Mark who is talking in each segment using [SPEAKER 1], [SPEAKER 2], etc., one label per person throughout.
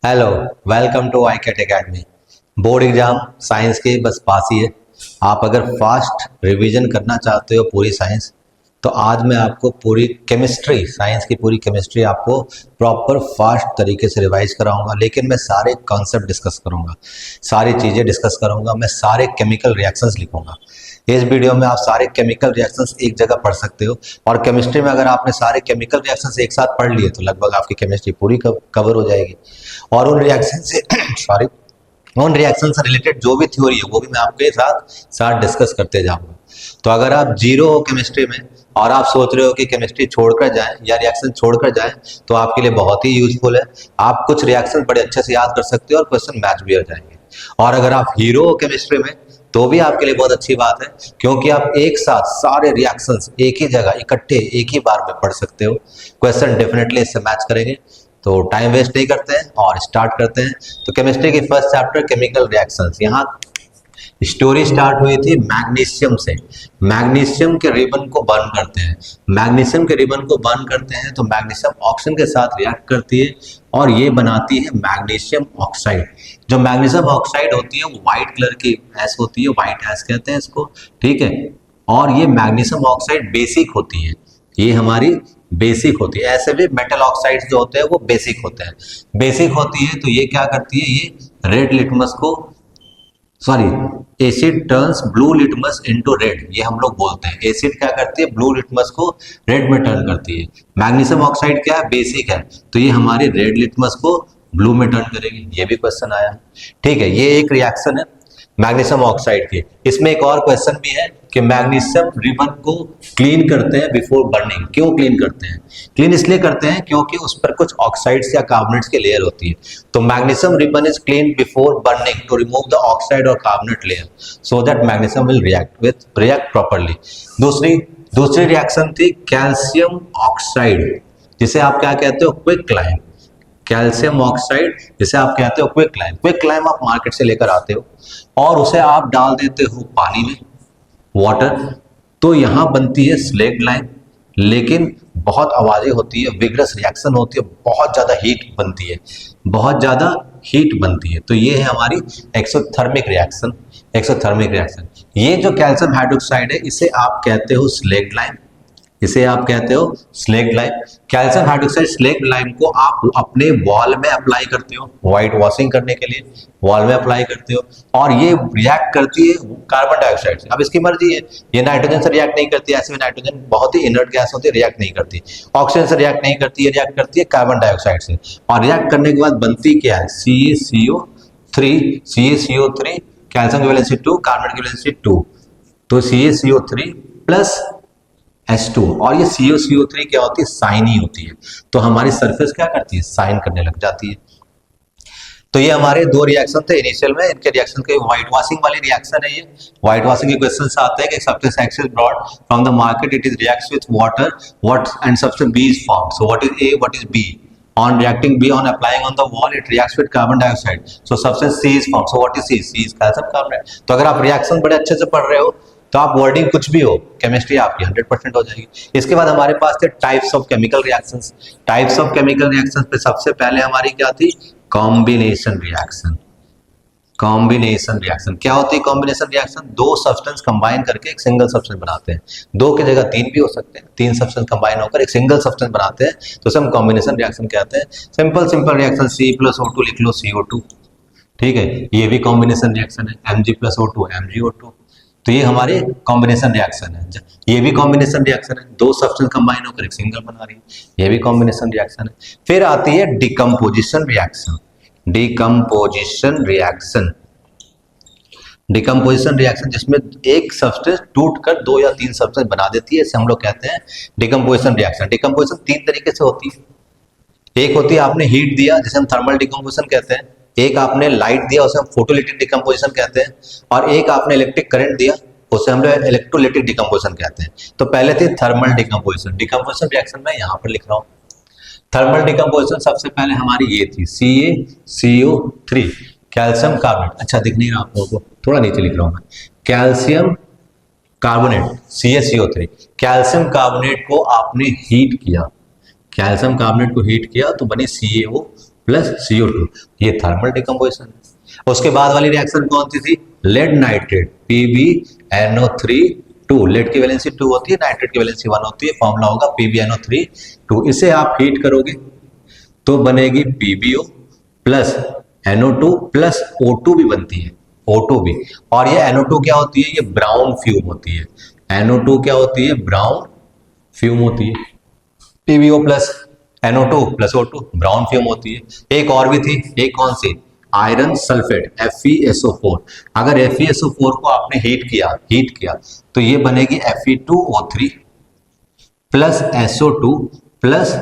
[SPEAKER 1] Hello, welcome to I cat academy. Board exam science के बस पास ही है। आप अगर फास्ट रिवीजन करना चाहते हो पूरी साइंस, तो आज मैं आपको पूरी केमिस्ट्री, साइंस की पूरी केमिस्ट्री आपको प्रॉपर फास्ट तरीके से रिवाइज कराऊंगा। लेकिन मैं सारे कॉन्सेप्ट डिस्कस करूंगा, सारी चीज़ें डिस्कस करूंगा, मैं सारे केमिकल रिएक्शंस लिखूंगा। इस वीडियो में आप सारे केमिकल रिएक्शंस एक जगह पढ़ सकते हो। और केमिस्ट्री में अगर आपने सारे केमिकल रिएक्शंस एक साथ पढ़ लिए तो लगभग आपकी केमिस्ट्री पूरी कवर हो जाएगी। और उन रिएक्शन से सॉरी उन रिएक्शन से रिलेटेड जो भी थ्योरी है वो भी मैं आपके साथ साथ डिस्कस करते जाऊंगा। तो अगर आप जीरो हो केमिस्ट्री में और आप सोच रहे हो कि केमिस्ट्री छोड़कर जाएं या रिएक्शन छोड़कर जाएं, तो आपके लिए बहुत ही यूजफुल है। आप कुछ रिएक्शन बड़े अच्छे से याद कर सकते हो और क्वेश्चन मैच भी हो जाएंगे। और अगर आप हीरो हो केमिस्ट्री में तो भी आपके लिए बहुत अच्छी बात है, क्योंकि आप एक साथ सारे रिएक्शंस एक ही जगह इकट्ठे एक ही बार में पढ़ सकते हो। क्वेश्चन डेफिनेटली इससे मैच करेंगे। तो टाइम वेस्ट नहीं करते हैं और स्टार्ट करते हैं। तो केमिस्ट्री की फर्स्ट चैप्टर केमिकल रिएक्शंस। यहाँ स्टोरी स्टार्ट हुई थी मैग्नीशियम से। मैग्नीशियम के रिबन को बर्न करते हैं। मैग्नीशियम के रिबन को बर्न करते हैं तो मैग्नीशियम ऑक्सीजन के साथ रिएक्ट करती है और ये बनाती है मैग्नीशियम ऑक्साइड। जो मैग्नीशियम ऑक्साइड होती है वो व्हाइट कलर की ऐश होती है, व्हाइट ऐश कहते हैं इसको, ठीक है। और ये मैग्नीशियम ऑक्साइड बेसिक होती है, ये हमारी बेसिक होती है। ऐसे भी मेटल ऑक्साइड्स जो होते हैं वो बेसिक होते हैं। बेसिक होती है तो ये क्या करती है, ये रेड लिटमस को asset turns blue litmus into red, ये हम लोग बोलते हैं। एसिड क्या करती है, ब्लू लिटमस को रेड में टर्न करती है। मैग्नीशियम ऑक्साइड क्या है, बेसिक है, तो ये हमारी रेड लिटमस को ब्लू में टर्न करेगी। ये भी क्वेश्चन आया है, ठीक है। ये एक रिएक्शन है मैग्नीशियम ऑक्साइड की। इसमें एक और क्वेश्चन भी है कि मैग्नीशियम रिबन को क्लीन करते हैं बिफोर बर्निंग। क्यों क्लीन करते हैं? क्लीन इसलिए करते हैं क्योंकि उस पर कुछ ऑक्साइड्स या कार्बोनेट्स की लेयर होती है। तो magnesium ribbon is clean before burning to remove the oxide और carbonate layer so that magnesium will react properly. दूसरी रिएक्शन थी कैल्शियम ऑक्साइड, जिसे आप क्या कहते हो, क्विक लाइम। कैल्शियम ऑक्साइड जिसे आप कहते हो क्विक लाइम। क्विक लाइम आप मार्केट से लेकर आते हो और उसे आप डाल देते हो पानी में, वाटर, तो यहां बनती है स्लेक्ड लाइम। लेकिन बहुत आवाजें होती है, विग्रस रिएक्शन होती है, बहुत ज्यादा हीट बनती है, बहुत ज्यादा हीट बनती है। तो ये है हमारी एक्सोथर्मिक रिएक्शन। एक्सोथर्मिक रिएक्शन, ये जो कैल्शियम हाइड्रोक्साइड है इसे आप कहते हो स्लेक्ड लाइम, इसे आप कहते हो slaked lime. Calcium hydroxide slaked lime को आप अपने वॉल में अप्लाई करते हो, व्हाइट वॉशिंग करने के लिए वॉल में अप्लाई करते हो, और ये रिएक्ट करती है कार्बन डाइऑक्साइड से। अब इसकी मर्जी है, ये नाइट्रोजन से रिएक्ट नहीं करती, ऐसे में नाइट्रोजन बहुत ही इनर्ट गैस होती है, रिएक्ट नहीं करती। ऑक्सीजन से रिएक्ट नहीं करती, ये रिएक्ट करती है कार्बन डाइऑक्साइड से। और रिएक्ट करने के बाद बनती क्या है, CaCO3। CaCO3, कैल्शियम की वैलेंसी 2, कार्बन की वैलेंसी 2, तो CaCO3 प्लस H2। और ये CaCO3 क्या होती है, साइनी होती है। तो हमारी सरफेस क्या करती है, साइन करने लग जाती है। तो ये हमारे दो रिएक्शन थे इनिशियल में। इनके रिएक्शन के व्हाइट वॉशिंग वाली रिएक्शन है। ये व्हाइट वॉशिंग के क्वेश्चंस आते हैं कि substance X is brought from the market, it is reacts with water, what and substance B is formed. So what is A, what is B? On reacting B, on applying on the wall, it reacts with carbon dioxide. So substance C is formed. So what is C? C is calcium carbonate. तो अगर आप reaction बड़े अच्छे से पढ़ रहे हो तो आप वर्डिंग कुछ भी हो, केमिस्ट्री आपकी 100% हो जाएगी। इसके बाद हमारे पास थे types of chemical reactions. Types of chemical reactions पे सबसे पहले हमारी क्या थी, कॉम्बिनेशन रिएक्शन। कॉम्बिनेशन रिएक्शन क्या होती है, कॉम्बिनेशन रिएक्शन दो सब्सटेंस कंबाइन करके एक सिंगल सब्सटेंस बनाते हैं। दो की जगह तीन भी हो सकते हैं, तीन सब्सटेंस कंबाइन होकर एक सिंगल सब्सटेंस बनाते हैं, तो उसे हम कॉम्बिनेशन रिएक्शन कहते हैं। सिंपल रिएक्शन C+O2 लिख लो, CO2, ठीक है, ये भी कॉम्बिनेशन रिएक्शन है। Mg+O2 MgO2, तो ये हमारे कॉम्बिनेशन रिएक्शन है। ये भी कॉम्बिनेशन रिएक्शन है, दो सब्सटेंस कंबाइन होकर एक सिंगल बना रही है, ये भी कॉम्बिनेशन रिएक्शन है। फिर आती है decomposition reaction. Decomposition reaction, decomposition reaction जिसमें एक सब्सटेंस टूटकर दो या तीन सब्सटेंस बना देती है, इसे हम लोग कहते हैं डिकम्पोजिशन रिएक्शन। डिकम्पोजिशन तीन तरीके से होती है। एक होती है आपने हीट दिया, जिसे हम थर्मल डिकम्पोजिशन कहते हैं। एक आपने लाइट दिया, उसे हम फोटोलिटिक डिकम्पोजिशन कहते हैं। और एक आपने इलेक्ट्रिक करंट दिया, उसे हम लोग इलेक्ट्रोलिटिक डिकम्पोजिशन कहते हैं। तो पहले थी थर्मल डिकम्पोजिशन। डिकम्पोजिशन रिएक्शन मैं यहाँ पर लिख रहा हूँ। थर्मल डिकम्पोजिशन सबसे पहले हमारी ये थी CaCO3, कैल्शियम कार्बोनेट। अच्छा दिख नहीं रहा आप लोगों को, थोड़ा नीचे लिख रहा हूँ मैं। Calcium carbonate CaCO3, calcium carbonate को आपने हीट किया, कैल्शियम कार्बोनेट को हीट किया तो बनी CaO प्लस CO2, ये थर्मल डिकम्पोजिशन है। उसके बाद वाली रिएक्शन कौन सी थी? लेड नाइट्रेट PbNO3 लेड की वैलेंसी 2 होती है, नाइट्रेट की वैलेंसी 1 होती है, फॉर्मूला होगा PbNO3 इसे आप हीट करोगे तो बनेगी PbO plus NO2 plus O2 भी बनती है, O2 भी। और ये NO2 क्या होती है? ये ब्राउन फ्यूम होती है। NO2 क्या होती है? ब्राउन फ्यूम होती है। PbO plus NO2 plus O2 brown fume होती है। एक और भी थी, एक कौन सी? Iron sulphate FeSO4। अगर FeSO4 को आपने हीट किया तो ये बनेगी Fe2O3 plus SO2 plus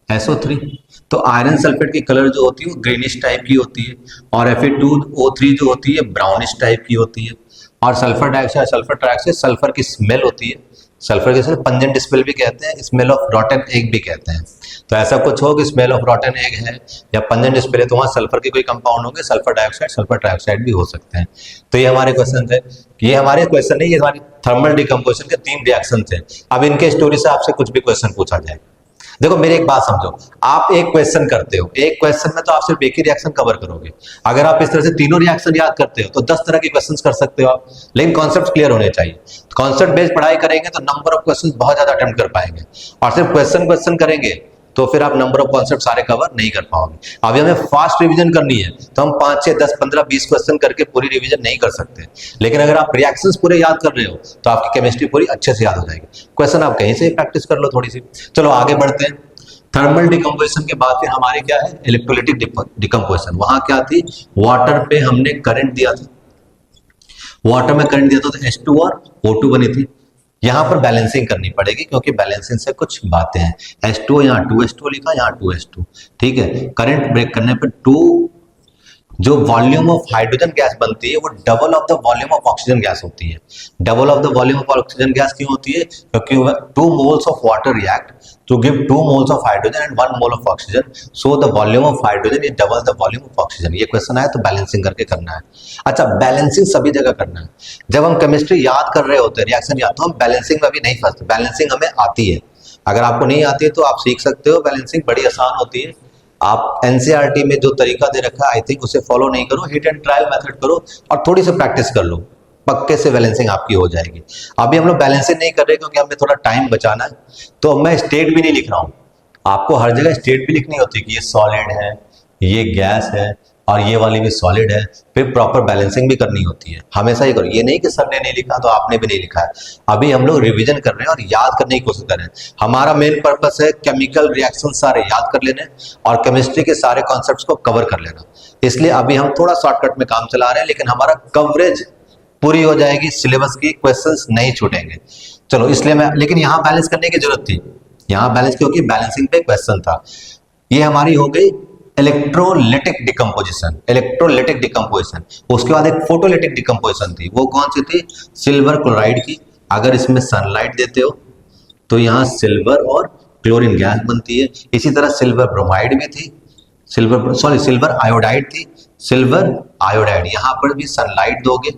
[SPEAKER 1] SO3। तो आयरन सल्फेट की कलर जो होती है वो ग्रीनिश टाइप की होती है और Fe2O3 जो होती है ब्राउनिश टाइप की होती है। और सल्फर डाइऑक्साइड सल्फर की स्मेल होती है, सल्फर के पंजेंट स्मेल भी कहते हैं, स्मेल ऑफ रॉटन एग भी कहते हैं। तो ऐसा कुछ हो कि स्मेल ऑफ रॉटन एग है या पंजेंट स्मेल है तो वहाँ सल्फर के कोई कंपाउंड होंगे, सल्फर ट्राइऑक्साइड भी हो सकते हैं। तो ये हमारे क्वेश्चन थे, ये हमारे क्वेश्चन नहीं, ये हमारी थर्मल डिकम्पोजिशन के 3 रिएक्शन थे। अब इनके स्टोरी से आपसे कुछ भी क्वेश्चन पूछा जाए, देखो मेरी एक बात समझो, आप एक क्वेश्चन करते हो, एक क्वेश्चन में तो आप सिर्फ एक ही रिएक्शन कवर करोगे। अगर आप इस तरह से तीनों रिएक्शन याद करते हो तो 10 तरह के क्वेश्चंस कर सकते हो आप, लेकिन कॉन्सेप्ट क्लियर होने चाहिए। कॉन्सेप्ट बेस्ड पढ़ाई करेंगे तो नंबर ऑफ क्वेश्चंस बहुत ज्यादा अटेम्प्ट कर पाएंगे, और सिर्फ क्वेश्चन करेंगे तो फिर आप नंबर ऑफ कॉन्सेप्ट सारे कवर नहीं कर पाओगे। अभी हमें फास्ट रिवीजन करनी है तो हम 5, 6, 10, 15, 20 क्वेश्चन करके पूरी रिवीजन नहीं कर सकते, लेकिन अगर आप रिएक्शंस पूरे याद कर रहे हो तो आपकी केमिस्ट्री पूरी अच्छे से याद हो जाएगी। क्वेश्चन आप कहीं से प्रैक्टिस कर लो थोड़ी सी। चलो आगे बढ़ते हैं। थर्मल डिकम्पोजिशन के बाद फिर हमारे क्या है? Electrolytic decomposition. वहां क्या थी? वाटर पे हमने करंट दिया था, वाटर में करंट दिया था तो H2 और O2 बनी थी। यहां पर बैलेंसिंग करनी पड़ेगी क्योंकि बैलेंसिंग से कुछ बातें हैं। H2 यहाँ 2H2 लिखा, यहाँ 2H2, ठीक है। करंट ब्रेक करने पर 2 जो वॉल्यूम ऑफ हाइड्रोजन गैस बनती है वो double of the volume of oxygen gas होती है। Double of the volume of oxygen gas क्यों होती है? क्योंकि 2 moles of water react to give 2 moles of hydrogen and 1 mole of oxygen, so the volume of hydrogen is double the volume of oxygen. ये question आया तो balancing करके करना है। अच्छा, बैलेंसिंग सभी जगह करना है। जब हम केमिस्ट्री याद कर रहे होते हैं, रिएक्शन याद, तो हम बैलेंसिंग में भी नहीं फंसते। बैलेंसिंग हमें आती है, अगर आपको नहीं आती है तो आप सीख सकते हो। बैलेंसिंग बड़ी आसान होती है। आप एनसीईआरटी में जो तरीका दे रखा है आई थिंक उसे फॉलो नहीं करो, हिट एंड ट्रायल मेथड करो और थोड़ी सी प्रैक्टिस कर लो, पक्के से बैलेंसिंग आपकी हो जाएगी। अभी हम लोग बैलेंसिंग नहीं कर रहे क्योंकि हमें थोड़ा टाइम बचाना है, तो मैं स्टेट भी नहीं लिख रहा हूँ। आपको हर जगह स्टेट भी लिखनी होती है कि ये सॉलिड है, ये गैस है और ये वाली भी सॉलिड है, फिर प्रॉपर बैलेंसिंग भी करनी होती है। हमेशा ही करो, ये नहीं कि सर ने नहीं लिखा तो आपने भी नहीं लिखा है। अभी हम लोग रिवीजन कर रहे हैं और याद करने की कोशिश कर रहे हैं। हमारा मेन पर्पस है केमिकल रिएक्शन सारे याद कर लेने और केमिस्ट्री के सारे कॉन्सेप्ट्स को कवर कर लेना। इसलिए अभी हम थोड़ा शॉर्टकट में काम चला रहे हैं, लेकिन हमारा कवरेज पूरी हो जाएगी, सिलेबस की क्वेश्चंस नहीं छूटेंगे। चलो, इसलिए मैं, लेकिन यहाँ बैलेंस करने की जरूरत थी, यहाँ बैलेंस क्योंकि बैलेंसिंग पे क्वेश्चन था। ये हमारी हो गई इलेक्ट्रोलिटिक डिकम्पोजिशन। इलेक्ट्रोलिटिक डिकम्पोजिशन, उसके बाद एक फोटोलिटिक डिकम्पोजिशन थी। वो कौन सी थी? सिल्वर क्लोराइड की। अगर इसमें सनलाइट देते हो तो यहाँ सिल्वर और क्लोरीन गैस बनती है। इसी तरह सिल्वर ब्रोमाइड भी थी, सिल्वर आयोडाइड थी, सिल्वर आयोडाइड। यहाँ पर भी सनलाइट दोगे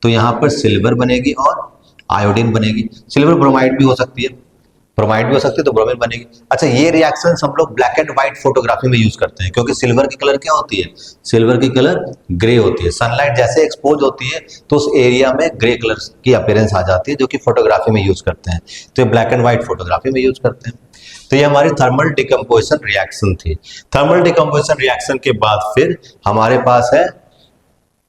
[SPEAKER 1] तो यहाँ पर सिल्वर बनेगी और आयोडीन बनेगी। सिल्वर ब्रोमाइड भी हो सकती है, ब्रोमाइड भी हो सकती है तो ब्रोमीन बनेगी। अच्छा, ये रिएक्शंस हम लोग ब्लैक एंड व्हाइट फोटोग्राफी में यूज करते हैं क्योंकि सिल्वर की कलर क्या होती है? सिल्वर की कलर ग्रे होती है। सनलाइट जैसे एक्सपोज होती है तो उस एरिया में ग्रे कलर की अपीयरेंस आ जाती है, जो कि फोटोग्राफी में यूज करते हैं। तो ये ब्लैक एंड व्हाइट फोटोग्राफी में यूज करते हैं। तो ये हमारी थर्मल डिकम्पोजिशन रिएक्शन थी। थर्मल डिकम्पोजिशन रिएक्शन के बाद फिर हमारे पास है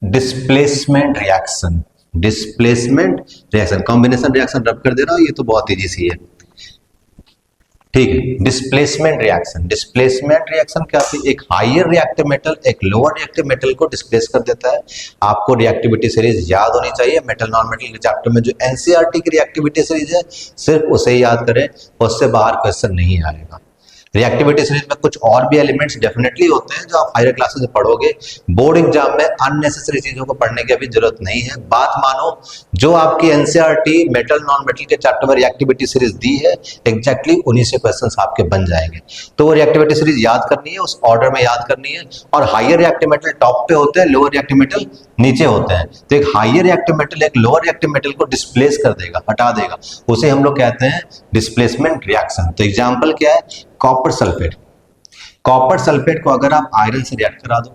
[SPEAKER 1] displacement reaction. Displacement reaction, combination reaction रब कर दे रहा हूं, ये तो बहुत ईजी सी है, ठीक है। डिस्प्लेसमेंट रिएक्शन, डिस्प्लेसमेंट रिएक्शन क्या थी? एक हायर रिएक्टिव मेटल एक लोअर रिएक्टिव मेटल को डिस्प्लेस कर देता है। आपको रिएक्टिविटी सीरीज याद होनी चाहिए। मेटल नॉन मेटल के चैप्टर में जो एनसीईआरटी की रिएक्टिविटी सीरीज है सिर्फ उसे ही याद करें, उससे बाहर क्वेश्चन नहीं आएगा। रिएक्टिविटी सीरीज में कुछ और भी एलिमेंट्स डेफिनेटली होते हैं जो आप हायर क्लासेस में पढ़ोगे। बोर्ड एग्जाम में अननेसेसरी चीजों को पढ़ने की अभी जरूरत नहीं है। बात मानो, जो आपकी एनसीईआरटी मेटल नॉन मेटल के चैप्टर में रिएक्टिविटी सीरीज दी है, एग्जैक्टली उन्हीं से क्वेश्चंस आपके बन जाएंगे। तो वो रिएक्टिविटी सीरीज याद करनी है, उस ऑर्डर में याद करनी है। और हायर रिएक्टिव मेटल टॉप पे होते हैं, लोअर रिएक्टिव मेटल नीचे होते हैं। तो एक हायर रिएक्टिव मेटल एक लोअर रिएक्टिव मेटल को डिस्प्लेस कर देगा, हटा देगा, उसे हम लोग कहते हैं डिस्प्लेसमेंट रिएक्शन। तो एग्जाम्पल क्या है? Copper sulphate. कॉपर सल्फेट को अगर आप आयरन से रिएक्ट करा दो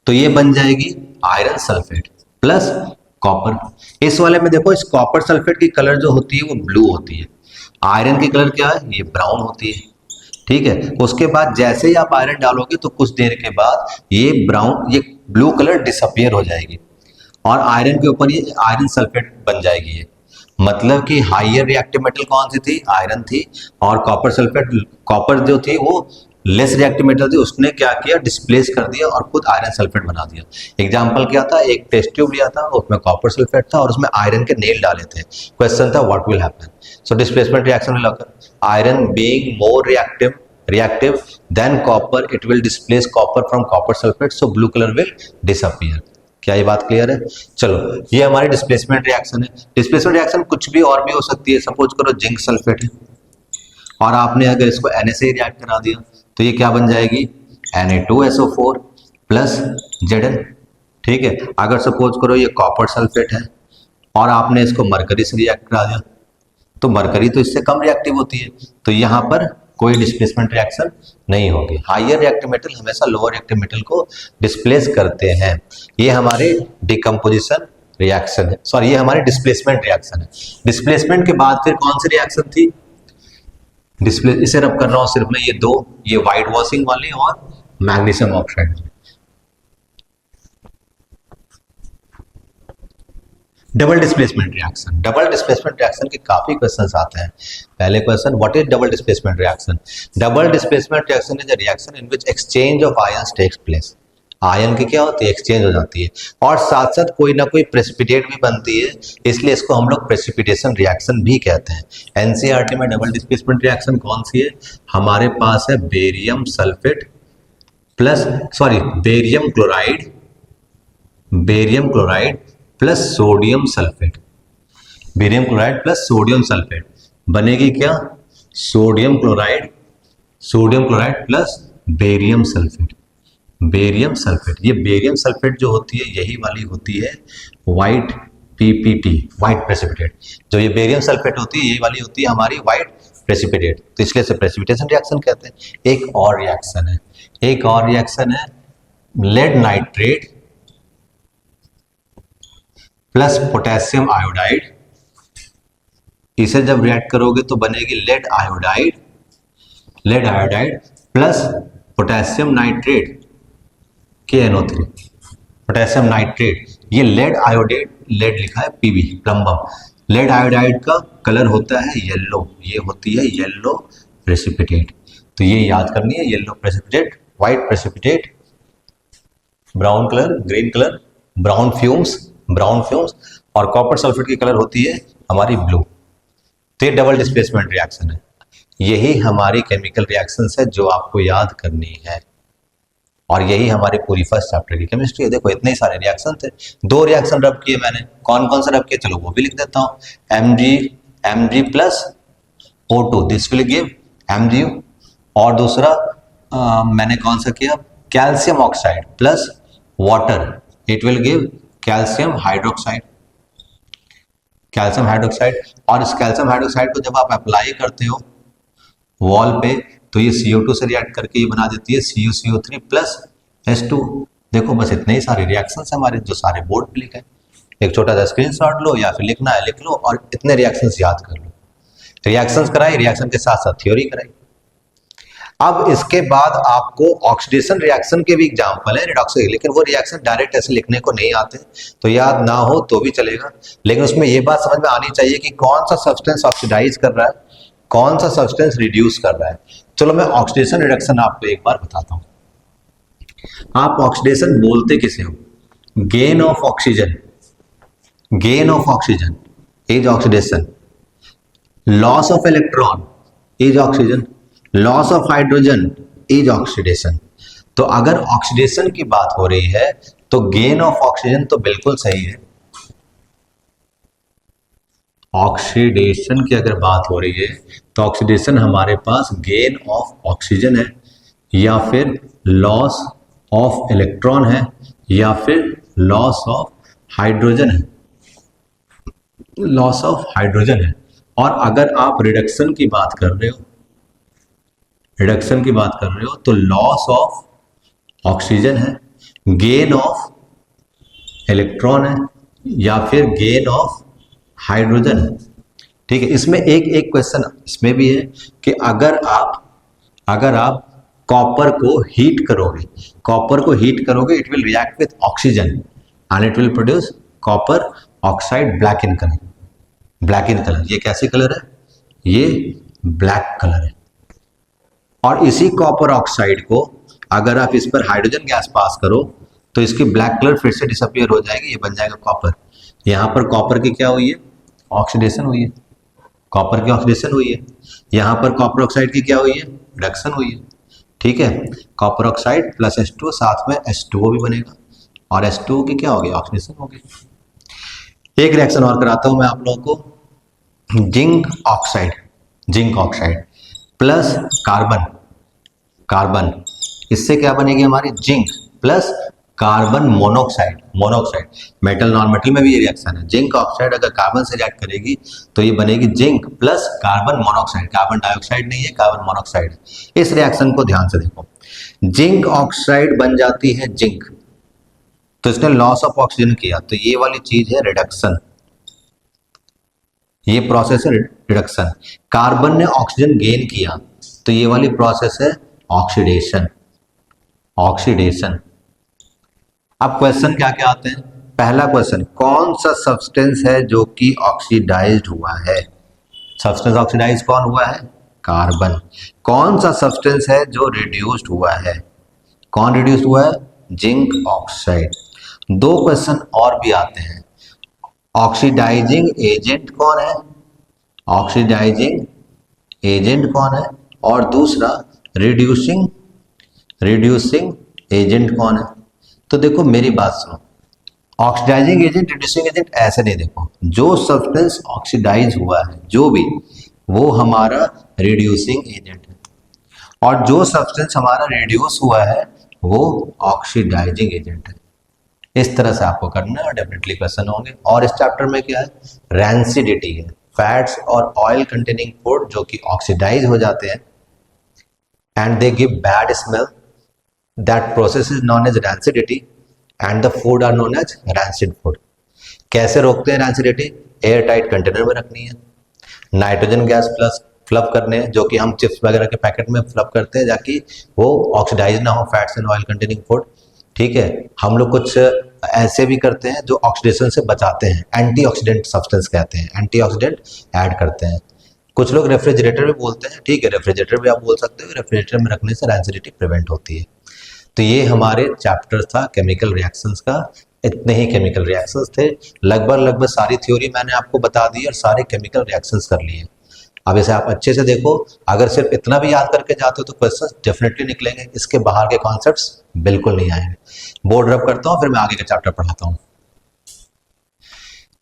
[SPEAKER 1] तो ये बन जाएगी आयरन सल्फेट प्लस कॉपर। इस वाले में देखो, इस कॉपर सल्फेट की कलर जो होती है वो ब्लू होती है, आयरन की कलर क्या है, ये ब्राउन होती है। ठीक है, उसके बाद जैसे ही आप आयरन डालोगे तो कुछ देर के बाद ये ब्राउन, ये ब्लू कलर डिसअपियर हो जाएगी और आयरन के ऊपर ये आयरन सल्फेट बन जाएगी। ये मतलब कि हाइयर रिएक्टिव मेटल कौन सी थी, आयरन थी, और कॉपर सल्फेट, कॉपर जो थी वो लेस रिएक्टिव मेटल थी, उसने क्या किया, डिस्प्लेस कर दिया और खुद आयरन सल्फेट बना दिया। एग्जांपल क्या था, एक टेस्ट ट्यूब लिया था, उसमें कॉपर सल्फेट था और उसमें आयरन के नेल डाले थे। क्वेश्चन था what will happen, so displacement reaction will occur, iron being more reactive than copper, it will displace copper from copper sulfate, so blue color will disappear। क्या ये बात क्लियर है? चलो, ये हमारी डिस्प्लेसमेंट रिएक्शन है। डिस्प्लेसमेंट रिएक्शन कुछ भी और भी हो सकती है। सपोज करो जिंक सल्फेट है और आपने अगर इसको Na से रिएक्ट करा दिया तो ये क्या बन जाएगी, Na2SO4 प्लस Zn। ठीक है, अगर सपोज करो ये कॉपर सल्फेट है और आपने इसको मरकरी से रिएक्ट करा दिया तो मरकरी तो इससे कम रिएक्टिव होती है, तो यहाँ पर कोई डिस्प्लेसमेंट रिएक्शन नहीं होगी। हायर रिएक्टिव मेटल हमेशा लोअर रिएक्टिव मेटल को डिस्प्लेस करते हैं। ये हमारे डिकम्पोजिशन रिएक्शन है, सॉरी ये हमारे डिस्प्लेसमेंट रिएक्शन है। डिस्प्लेसमेंट के बाद फिर कौन सी रिएक्शन थी, डिस्प्ले, इसे रब कर रहा हूं सिर्फ मैं, ये दो, ये व्हाइट वॉशिंग वाली और magnesium oxide. Double displacement reaction, double displacement reaction के काफी क्वेश्चंस आते हैं। पहले question, what is double displacement reaction? Double displacement reaction is a reaction in which exchange of ions takes place. Ion की क्या होती है, एक्सचेंज हो जाती है और साथ साथ कोई ना कोई प्रेसिपिटेट भी बनती है, इसलिए इसको हम लोग प्रेसिपिटेशन रिएक्शन भी कहते हैं। एनसीईआरटी में डबल डिस्प्लेसमेंट रिएक्शन कौन सी है, हमारे पास है barium sulphate plus, sorry barium chloride plus sodium sulphate. Barium chloride plus sodium sulphate बनेगी क्या, sodium chloride plus barium sulphate. ये बेरियम सल्फेट जो होती है यही वाली होती है व्हाइट पीपीटी, व्हाइट प्रेसिपिटेट। जो ये बेरियम सल्फेट होती है यही वाली होती है हमारी व्हाइट प्रेसिपिटेट, तो इसलिए इसे प्रेसिपिटेशन रिएक्शन कहते हैं। एक और रिएक्शन है lead nitrate plus potassium iodide. इसे जब रिएक्ट करोगे तो बनेगी lead iodide plus potassium nitrate KNO3, potassium nitrate. ये लेड आयोडाइड, लेड लिखा है PB, प्लम्बम। लेड आयोडाइड का कलर होता है येलो, ये होती है येलो प्रेसिपिटेट, तो ये याद करनी है, yellow precipitate, white precipitate, brown colour, green colour, brown fumes, और कॉपर सल्फेट की कलर होती है हमारी ब्लू। तो ये डबल डिस्प्लेसमेंट रिएक्शन है। यही हमारी केमिकल रिएक्शंस है जो आपको याद करनी है और यही हमारी पूरी फर्स्ट चैप्टर की केमिस्ट्री है। देखो इतने ही सारे रिएक्शन थे, 2 रिएक्शन रब किए मैंने, कौन कौन से रब किए, चलो वो भी लिख देता हूँ। Mg plus O2, this will give MgO, और दूसरा मैंने कौन सा किया, calcium oxide plus water, it will give calcium hydroxide. और इस कैल्शियम हाइड्रोक्साइड को जब आप अप्लाई करते हो वॉल पे तो ये CO2 से रिएक्ट करके ये बना देती है CuCO3 प्लस H2। देखो बस इतने ही सारे रिएक्शंस हमारे जो सारे बोर्ड पे लिखे हैं। एक छोटा सा स्क्रीनशॉट लो या फिर लिखना है लिख लो और इतने रिएक्शंस याद कर लो। रिएक्शंस कराई, रिएक्शन के साथ साथ थ्योरी कराई। अब इसके बाद आपको ऑक्सीडेशन रिएक्शन के भी एग्जांपल है, रिडॉक्स, लेकिन वो रिएक्शन डायरेक्ट ऐसे लिखने को नहीं आते, तो याद ना हो तो भी चलेगा, लेकिन उसमें ये बात समझ में आनी चाहिए कि कौन सा सब्सटेंस ऑक्सीडाइज कर रहा है, कौन सा सब्सटेंस रिड्यूस कर रहा है। चलो मैं ऑक्सीडेशन रिडक्शन आपको एक बार बताता हूं। आप ऑक्सीडेशन बोलते किसे हो, gain of oxygen is oxidation, loss of electron is oxygen, loss of hydrogen is oxidation. तो अगर ऑक्सीडेशन की बात हो रही है तो गेन ऑफ ऑक्सीजन तो बिल्कुल सही है। ऑक्सीडेशन की अगर बात हो रही है तो ऑक्सीडेशन हमारे पास गेन ऑफ ऑक्सीजन है या फिर लॉस ऑफ इलेक्ट्रॉन है या फिर लॉस ऑफ हाइड्रोजन है। और अगर आप रिडक्शन की बात कर रहे हो रिडक्शन की बात कर रहे हो तो लॉस ऑफ ऑक्सीजन है, गेन ऑफ इलेक्ट्रॉन है, या फिर गेन ऑफ हाइड्रोजन है। ठीक है, इसमें एक एक क्वेश्चन इसमें भी है कि अगर आप कॉपर को हीट करोगे it will react with oxygen and it will produce copper oxide black in colour. ये कैसे कलर है? ये ब्लैक कलर है। और इसी कॉपर ऑक्साइड को अगर आप इस पर हाइड्रोजन गैस पास करो तो इसकी ब्लैक कलर फिर से डिसअपियर हो जाएगी, ये बन जाएगा कॉपर। यहाँ पर कॉपर की क्या हुई है? ऑक्सीडेशन हुई है, कॉपर की ऑक्सीडेशन हुई है। यहाँ पर कॉपर ऑक्साइड की क्या हुई है? रिडक्शन हुई है। ठीक है, कॉपर ऑक्साइड प्लस H2 साथ में H2O भी बनेगा और H2O की क्या होगी? ऑक्सीडेशन होगी। एक रिएक्शन और कराता हूं मैं आप लोगों को। जिंक ऑक्साइड प्लस कार्बन, इससे क्या बनेगी हमारी? Zinc plus carbon monoxide. Metal non metal में भी ये रिएक्शन है। जिंक ऑक्साइड अगर कार्बन से रिएक्ट करेगी तो ये बनेगी zinc plus carbon monoxide. Carbon dioxide नहीं है, कार्बन मोनोक्साइड है। इस रिएक्शन को ध्यान से देखो, जिंक ऑक्साइड बन जाती है जिंक, तो इसने लॉस ऑफ ऑक्सीजन किया, तो ये वाली चीज है रिडक्शन, ये प्रोसेस है रिडक्शन। कार्बन ने ऑक्सीजन गेन किया तो ये वाली प्रोसेस है ऑक्सीडेशन। अब क्वेश्चन क्या क्या आते हैं? पहला क्वेश्चन, कौन सा सब्सटेंस है जो कि ऑक्सीडाइज्ड हुआ है? सब्सटेंस ऑक्सीडाइज कौन हुआ है? कार्बन। कौन सा सब्सटेंस है जो रिड्यूस्ड हुआ है? कौन रिड्यूस्ड हुआ है? Zinc oxide. दो क्वेश्चन और भी आते हैं, ऑक्सीडाइजिंग एजेंट कौन है? ऑक्सीडाइजिंग एजेंट कौन है? और दूसरा रिड्यूसिंग एजेंट कौन है? तो देखो मेरी बात सुनो, ऑक्सीडाइजिंग एजेंट रिड्यूसिंग एजेंट ऐसे नहीं देखो, जो सब्सटेंस ऑक्सीडाइज हुआ है जो भी, वो हमारा रिड्यूसिंग एजेंट है, और जो सब्सटेंस हमारा रिड्यूस हुआ है वो ऑक्सीडाइजिंग एजेंट है। इस तरह से आपको करना है और डेफिनेटली क्वेश्चन होंगे। और इस चैप्टर में क्या है? रैंसिडिटी है। फैट्स और ऑयल कंटेनिंग फूड जो कि ऑक्सीडाइज हो जाते हैं and they give bad smell, that process is known as rancidity and the food are known as rancid food. कैसे रोकते हैं रैंसिडिटी? एयर टाइट कंटेनर में रखनी है, नाइट्रोजन गैस प्लस फ्लप करने हैं, जो कि हम चिप्स वगैरह के पैकेट में फ्लप करते हैं ताकि वो ऑक्सीडाइज ना हो, fats and oil containing food. ठीक है, हम लोग कुछ ऐसे भी करते हैं जो ऑक्सीडेशन से बचाते हैं, एंटीऑक्सीडेंट सब्सटेंस कहते हैं, एंटीऑक्सीडेंट ऐड करते हैं। कुछ लोग रेफ्रिजरेटर भी बोलते हैं, ठीक है, रेफ्रिजरेटर भी आप बोल सकते हो। रेफ्रिजरेटर में रखने से रैंसिडिटी प्रिवेंट होती है। तो ये हमारे चैप्टर था केमिकल रिएक्शंस का। इतने ही केमिकल रिएक्शंस थे, लगभग सारी थ्योरी मैंने आपको बता दी और सारे केमिकल रिएक्शंस कर लिए। अब इसे आप अच्छे से देखो, अगर सिर्फ इतना भी याद करके जाते हो तो क्वेश्चंस डेफिनेटली निकलेंगे, इसके बाहर के कॉन्सेप्ट्स बिल्कुल नहीं आएंगे। बोर्ड रब करता हूँ, फिर मैं आगे का चैप्टर पढ़ाता हूँ।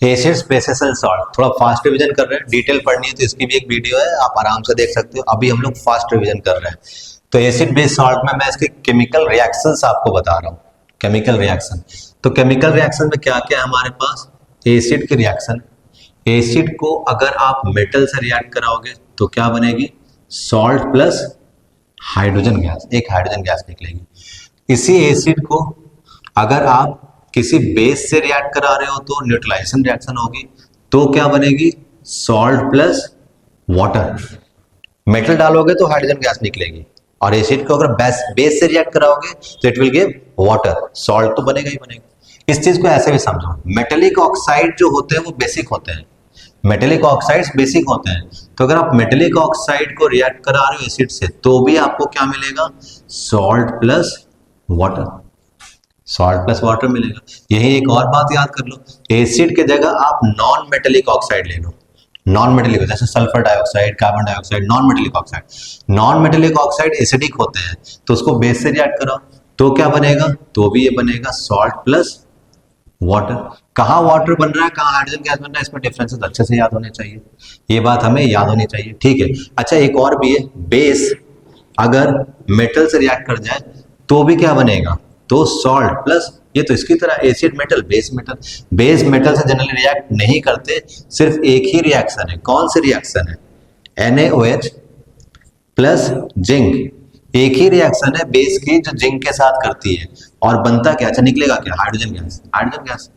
[SPEAKER 1] एसिड्स, बेसिस एंड सॉल्ट, थोड़ा फास्ट रिवीजन कर रहे हैं, डिटेल पढ़नी है तो इसकी भी एक वीडियो है, आप आराम से देख सकते हो। अभी हम लोग फास्ट रिवीजन कर रहे हैं। तो एसिड बेस सॉल्ट में मैं इसके केमिकल रिएक्शंस आपको बता रहा हूँ। केमिकल रिएक्शन, तो केमिकल रिएक्शन में क्या क्या है हमारे पास? एसिड के रिएक्शन। एसिड को अगर आप मेटल से रिएक्ट कराओगे तो क्या बनेगी? सॉल्ट प्लस हाइड्रोजन गैस, एक हाइड्रोजन गैस निकलेगी। इसी एसिड को अगर आप किसी बेस से रिएक्ट करा रहे हो तो न्यूट्रलाइजेशन रिएक्शन होगी, तो क्या बनेगी? Salt plus water. मेटल डालोगे तो हाइड्रोजन गैस निकलेगी, और एसिड को अगर बेस से रिएक्ट कराओगे तो it will give water, salt तो बनेगा ही बनेगा। इस चीज को ऐसे भी समझो, मेटेलिक ऑक्साइड जो होते हैं वो बेसिक होते हैं, मेटेलिक ऑक्साइड्स बेसिक होते हैं। तो अगर आप मेटेलिक ऑक्साइड को रिएक्ट करा रहे हो एसिड से तो भी आपको क्या मिलेगा? Salt plus water, salt plus water मिलेगा। यही एक और बात याद कर लो, एसिड के जगह आप नॉन मेटेलिक ऑक्साइड ले लो, नॉन मेटेलिक जैसे sulphur dioxide, carbon dioxide, non metallic oxide. Non metallic oxide acidic होते हैं तो उसको बेस से रिएक्ट कराओ तो क्या बनेगा? तो भी ये बनेगा सॉल्ट प्लस वाटर। कहाँ वाटर बन रहा है, कहाँ हाइड्रोजन गैस बन रहा है, इसमें डिफरेंसेस अच्छे से याद होने चाहिए, ये बात हमें याद होनी चाहिए। ठीक है, अच्छा एक और भी है, बेस अगर मेटल से रिएक्ट कर जाए तो भी क्या बनेगा? तो सॉल्ट प्लस, ये तो इसकी तरह acid metal base metal. Base metal से जनरली रिएक्ट नहीं करते, सिर्फ एक ही रिएक्शन है। कौन सी रिएक्शन है? NaOH plus zinc. एक ही रिएक्शन है बेस की जो जिंक के साथ करती है, और बनता क्या, अच्छा निकलेगा क्या, hydrogen gas. Hydrogen gas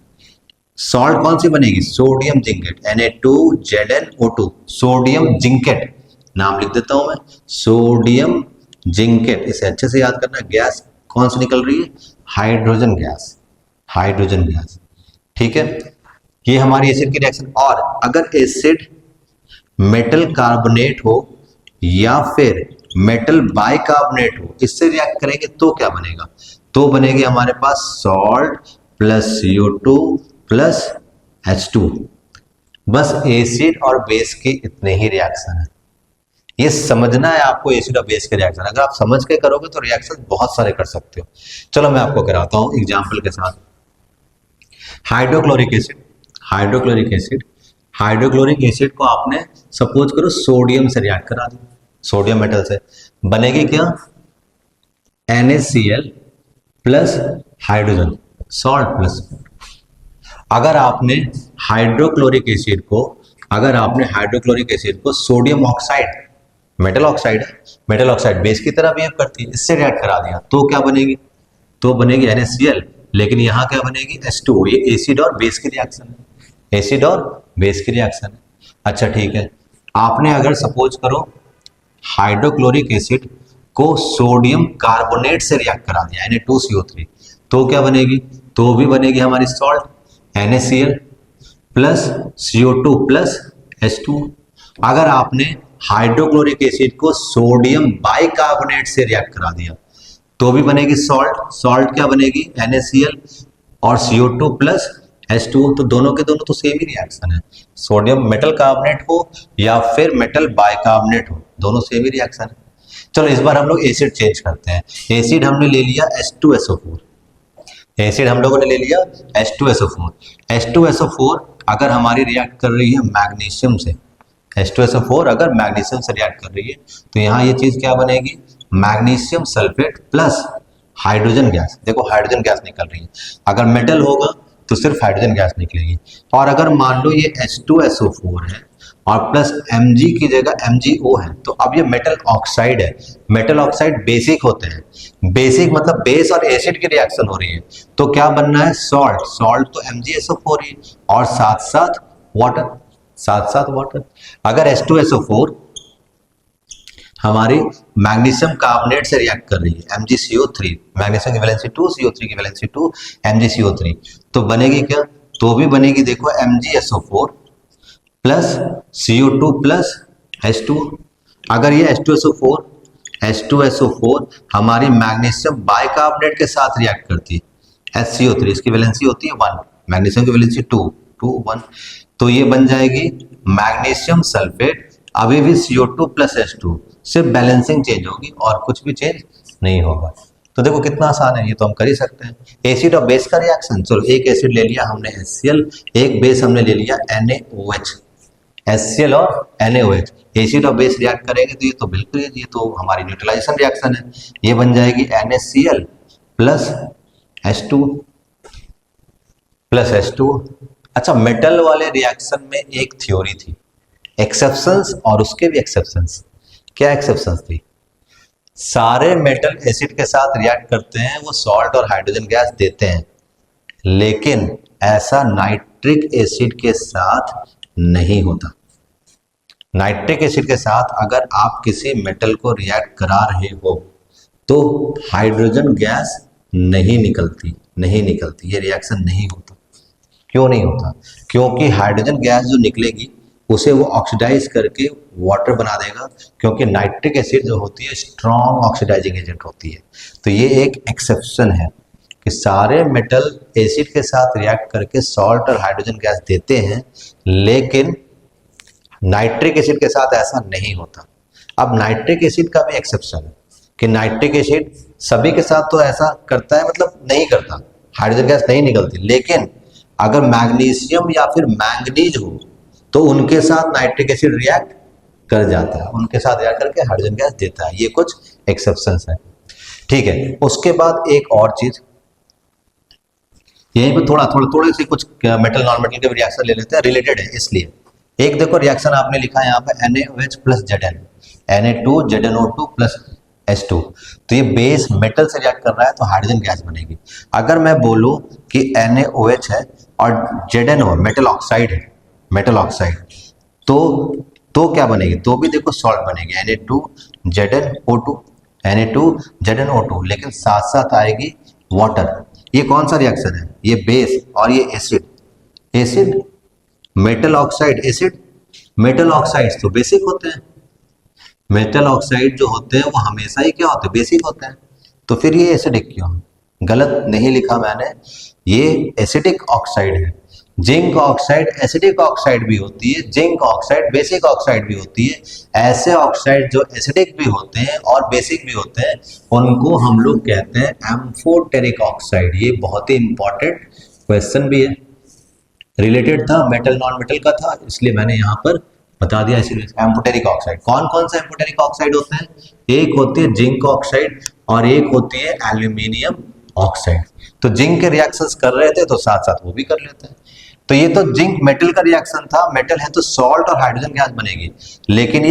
[SPEAKER 1] salt कौन सी बनेगी, sodium zincate, Na2ZnO2, sodium zincate, नाम लिख देता हूं मैं, सोडियम जिंकेट। इसे अच्छे से याद करना। गैस कौन सी निकल रही है, हाइड्रोजन गैस, हाइड्रोजन गैस। ठीक है, ये हमारी एसिड की रिएक्शन। और अगर एसिड मेटल कार्बोनेट हो या फिर मेटल बाइकार्बोनेट हो, इससे रिएक्ट करेंगे तो क्या बनेगा, तो बनेगी हमारे पास salt plus CO2 plus H2। बस एसिड और बेस के इतने ही रिएक्शन है। ये समझना है आपको, एसिड और बेस के रिएक्शन। अगर आप समझ के करोगे तो रिएक्शन बहुत सारे कर सकते हो। चलो मैं आपको कराता हूं एग्जाम्पल के साथ। Hydrochloric acid, hydrochloric acid, hydrochloric acid को आपने सपोज करो सोडियम से रिएक्ट करा दो, सोडियम मेटल से, बनेगी क्या, NaCl plus hydrogen, salt plus. अगर आपने हाइड्रोक्लोरिक एसिड को, अगर आपने हाइड्रोक्लोरिक एसिड को सोडियम ऑक्साइड, मेटल ऑक्साइड है, मेटल ऑक्साइड बेस की तरह बिहेव करती है, इससे रिएक्ट करा दिया तो क्या बनेगी, तो बनेगी NaCl। लेकिन यहां क्या बनेगी, H2। ये एसिड और बेस की रिएक्शन है, एसिड और बेस की रिएक्शन है। अच्छा ठीक है, आपने अगर सपोज करो हाइड्रोक्लोरिक एसिड को सोडियम कार्बोनेट से रिएक्ट करा दिया, Na2CO3, तो क्या बनेगी, तो भी बनेगी हमारी salt, NaCl plus CO2 plus H2। अगर आपने हाइड्रोक्लोरिक एसिड को सोडियम बाइकार्बोनेट से रिएक्ट करा दिया तो भी बनेगी सॉल्ट, सॉल्ट क्या बनेगी, NaCl और CO2 प्लस H2। तो दोनों के दोनों तो सेम ही रिएक्शन है, सोडियम मेटल कार्बोनेट हो या फिर मेटल बाइकार्बोनेट हो, दोनों सेम ही रिएक्शन है। चलो इस बार हम लोग एसिड चेंज करते हैं। एसिड हमने ले लिया H2SO4, एसिड हम लोगों ने ले लिया H2SO4। H2SO4 अगर हमारी रिएक्ट कर रही है मैग्नीशियम से, H2SO4 अगर मैग्नीशियम से रिएक्ट कर रही है तो यहाँ ये चीज क्या बनेगी, magnesium sulphate plus hydrogen gas. देखो हाइड्रोजन गैस निकल रही है, अगर मेटल होगा तो सिर्फ हाइड्रोजन गैस निकलेगी। और अगर मान लो ये H2SO4 है और प्लस Mg की जगह MgO है, तो अब ये मेटल ऑक्साइड है। मेटल ऑक्साइड बेसिक होते हैं, बेसिक मतलब बेस और एसिड की रिएक्शन हो रही है, तो क्या बनना है, सॉल्ट, सॉल्ट तो MgSO4 ही, और साथ साथ वाटर, साथ साथ वाटर। अगर H2SO4 हमारी मैग्नीशियम कार्बोनेट से रिएक्ट कर रही है, MgCO3, मैग्नीशियम की वैलेंसी 2, CO3 की वैलेंसी 2, MgCO3, तो बनेगी क्या, तो भी बनेगी देखो MgSO4 plus CO2 plus H2। अगर ये H2SO4 हमारी मैग्नीशियम बाइकार्बोनेट के साथ रिएक्ट करती है, HCO3, इसकी वैलेंसी होती है 1, मैग्नीशियम की वैलेंसी 2, 1, तो ये बन जाएगी मैग्नीशियम सल्फेट, अभी भी CO2 प्लस H2, सिर्फ बैलेंसिंग चेंज होगी और कुछ भी चेंज नहीं होगा। तो देखो कितना आसान है, ये तो हम कर ही सकते हैं। एसिड और बेस का रिएक्शन, चलो एक एसिड ले लिया हमने HCl, एक बेस हमने ले लिया NaOH, HCl और NaOH, एसिड और बेस रिएक्ट करेंगे तो ये तो बिल्कुल, ये तो हमारी न्यूट्रलाइजेशन रिएक्शन है, ये बन जाएगी NaCl plus H2 plus H2। अच्छा, मेटल वाले रिएक्शन में एक थ्योरी थी, एक्सेप्शंस और उसके भी एक्सेप्शंस। क्या एक्सेप्शंस थी, सारे मेटल एसिड के साथ रिएक्ट करते हैं, वो सॉल्ट और हाइड्रोजन गैस देते हैं, लेकिन ऐसा नाइट्रिक एसिड के साथ नहीं होता। नाइट्रिक एसिड के साथ अगर आप किसी मेटल को रिएक्ट करा रहे हो तो हाइड्रोजन गैस नहीं निकलती, नहीं निकलती, ये रिएक्शन नहीं होता। क्यों नहीं होता, क्योंकि हाइड्रोजन गैस जो निकलेगी उसे वो ऑक्सीडाइज करके वाटर बना देगा, क्योंकि नाइट्रिक एसिड जो होती है स्ट्रॉन्ग ऑक्सीडाइजिंग एजेंट होती है। तो ये एक एक्सेप्शन है कि सारे मेटल एसिड के साथ रिएक्ट करके सॉल्ट और हाइड्रोजन गैस देते हैं, लेकिन नाइट्रिक एसिड के साथ ऐसा नहीं होता। अब नाइट्रिक एसिड का भी एक्सेप्शन है कि नाइट्रिक एसिड सभी के साथ तो ऐसा करता है, मतलब नहीं करता, हाइड्रोजन गैस नहीं निकलती, लेकिन अगर मैग्नीशियम या फिर मैंगनीज हो तो उनके साथ नाइट्रिक एसिड रिएक्ट कर जाता है, उनके साथ रिएक्ट करके हाइड्रोजन गैस देता है। ये कुछ एक्सेप्शंस है, ठीक है। उसके बाद एक और चीज, यहीं पे थोड़े से कुछ मेटल नॉन मेटल के रिएक्शन ले लेते हैं, रिलेटेड है इसलिए। एक देखो रिएक्शन आपने लिखा है यहाँ पे NaOH plus Zn, Na2ZnO2 plus H2। तो ये बेस मेटल से रिएक्ट कर रहा है तो हाइड्रोजन गैस बनेगी। अगर मैं बोलूं कि NaOH है और ZnO मेटल ऑक्साइड है, मेटल ऑक्साइड, तो क्या बनेगी? तो भी देखो सॉल्ट बनेगी Na2ZnO2, Na2ZnO2, लेकिन साथ साथ आएगी वाटर। ये कौन सा रिएक्शन है? ये बेस और ये acid. Acid metal oxide, acid metal oxides तो बेसिक होते हैं। मेटल ऑक्साइड जो होते हैं वो हमेशा ही क्या होते हैं? बेसिक होते हैं। तो फिर ये एसिडिक क्यों? गलत नहीं लिखा मैंने, ये एसिडिक ऑक्साइड है। जिंक ऑक्साइड एसिडिक ऑक्साइड भी होती है, जिंक ऑक्साइड बेसिक ऑक्साइड भी होती है। ऐसे ऑक्साइड जो एसिडिक भी होते हैं और बेसिक भी होते हैं उनको हम लोग कहते हैं एम्फोटेरिक ऑक्साइड। ये बहुत ही इंपॉर्टेंट क्वेश्चन भी है, रिलेटेड था, मेटल नॉन मेटल का था, इसलिए मैंने यहाँ पर बता दिया। इसीलिए एम्फोटेरिक ऑक्साइड, कौन कौन से एम्फोटेरिक ऑक्साइड होते हैं? एक होती है जिंक ऑक्साइड और एक होती है एल्यूमिनियम ऑक्साइड। तो जिंक के रिएक्शंस कर रहे थे तो साथ साथ वो भी कर लेते हैं। तो ये तो जिंक मेटल का रिएक्शन था, मेटल है तो सॉल्ट और हाइड्रोजन गैस बनेगी। लेकिन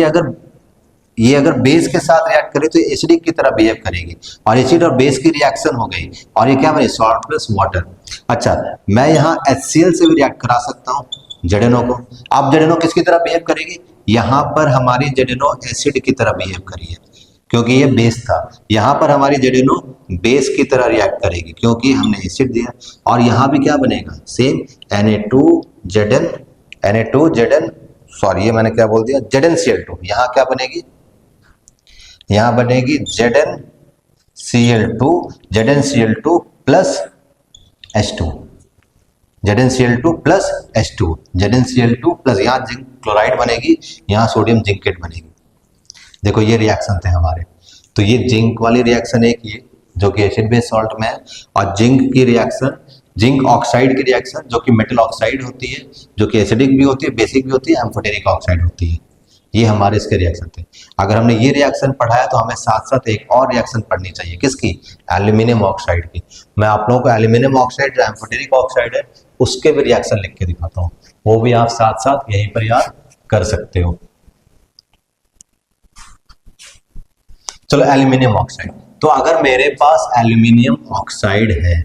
[SPEAKER 1] ये अगर बेस के साथ रिएक्ट करे तो एसिडिक की तरह बिहेव करेगी और एसिड और बेस की रिएक्शन हो गई और ये क्या बनी? Salt plus water. अच्छा, मैं यहाँ HCl से भी रिएक्ट करा सकता हूँ ZnO को। अब ZnO किसकी तरह बिहेव करेगी? यहाँ पर हमारी ZnO एसिड की तरह बिहेव करी है क्योंकि ये बेस था। यहाँ पर हमारी ZnO बेस की तरह रिएक्ट करेगी क्योंकि हमने एसिड दिया। और यहाँ भी क्या बनेगा? सेम Na2Zn सॉरी ये मैंने क्या बोल दिया? ZnCl2। यहाँ क्या बनेगी? यहाँ बनेगी ZnCl2 plus H2, ZnCl2 plus H2, ZnCl2 plus यहाँ जिंक क्लोराइड बनेगी, यहाँ सोडियम जिंकेट बनेगी। देखो ये रिएक्शन थे हमारे। तो ये जिंक वाली रिएक्शन एक ये जो कि एसिड बेस सॉल्ट में है, और जिंक की रिएक्शन, जिंक ऑक्साइड की रिएक्शन जो कि मेटल ऑक्साइड होती है, जो कि एसिडिक भी होती है, बेसिक भी होती है, एम्फोटेरिक ऑक्साइड होती है। ये हमारे इसके रिएक्शन थे। अगर हमने ये रिएक्शन पढ़ाया तो हमें साथ साथ एक और रिएक्शन पढ़नी चाहिए, किसकी? एल्यूमिनियम ऑक्साइड की। मैं आप लोगों को एल्यूमिनियम ऑक्साइड जो एम्फोटेरिक ऑक्साइड है उसके भी रिएक्शन लिख के दिखाता हूँ, वो भी आप साथ साथ यहीं पर याद कर सकते हो। चलो एल्यूमिनियम ऑक्साइड, तो अगर मेरे पास एल्यूमिनियम ऑक्साइड है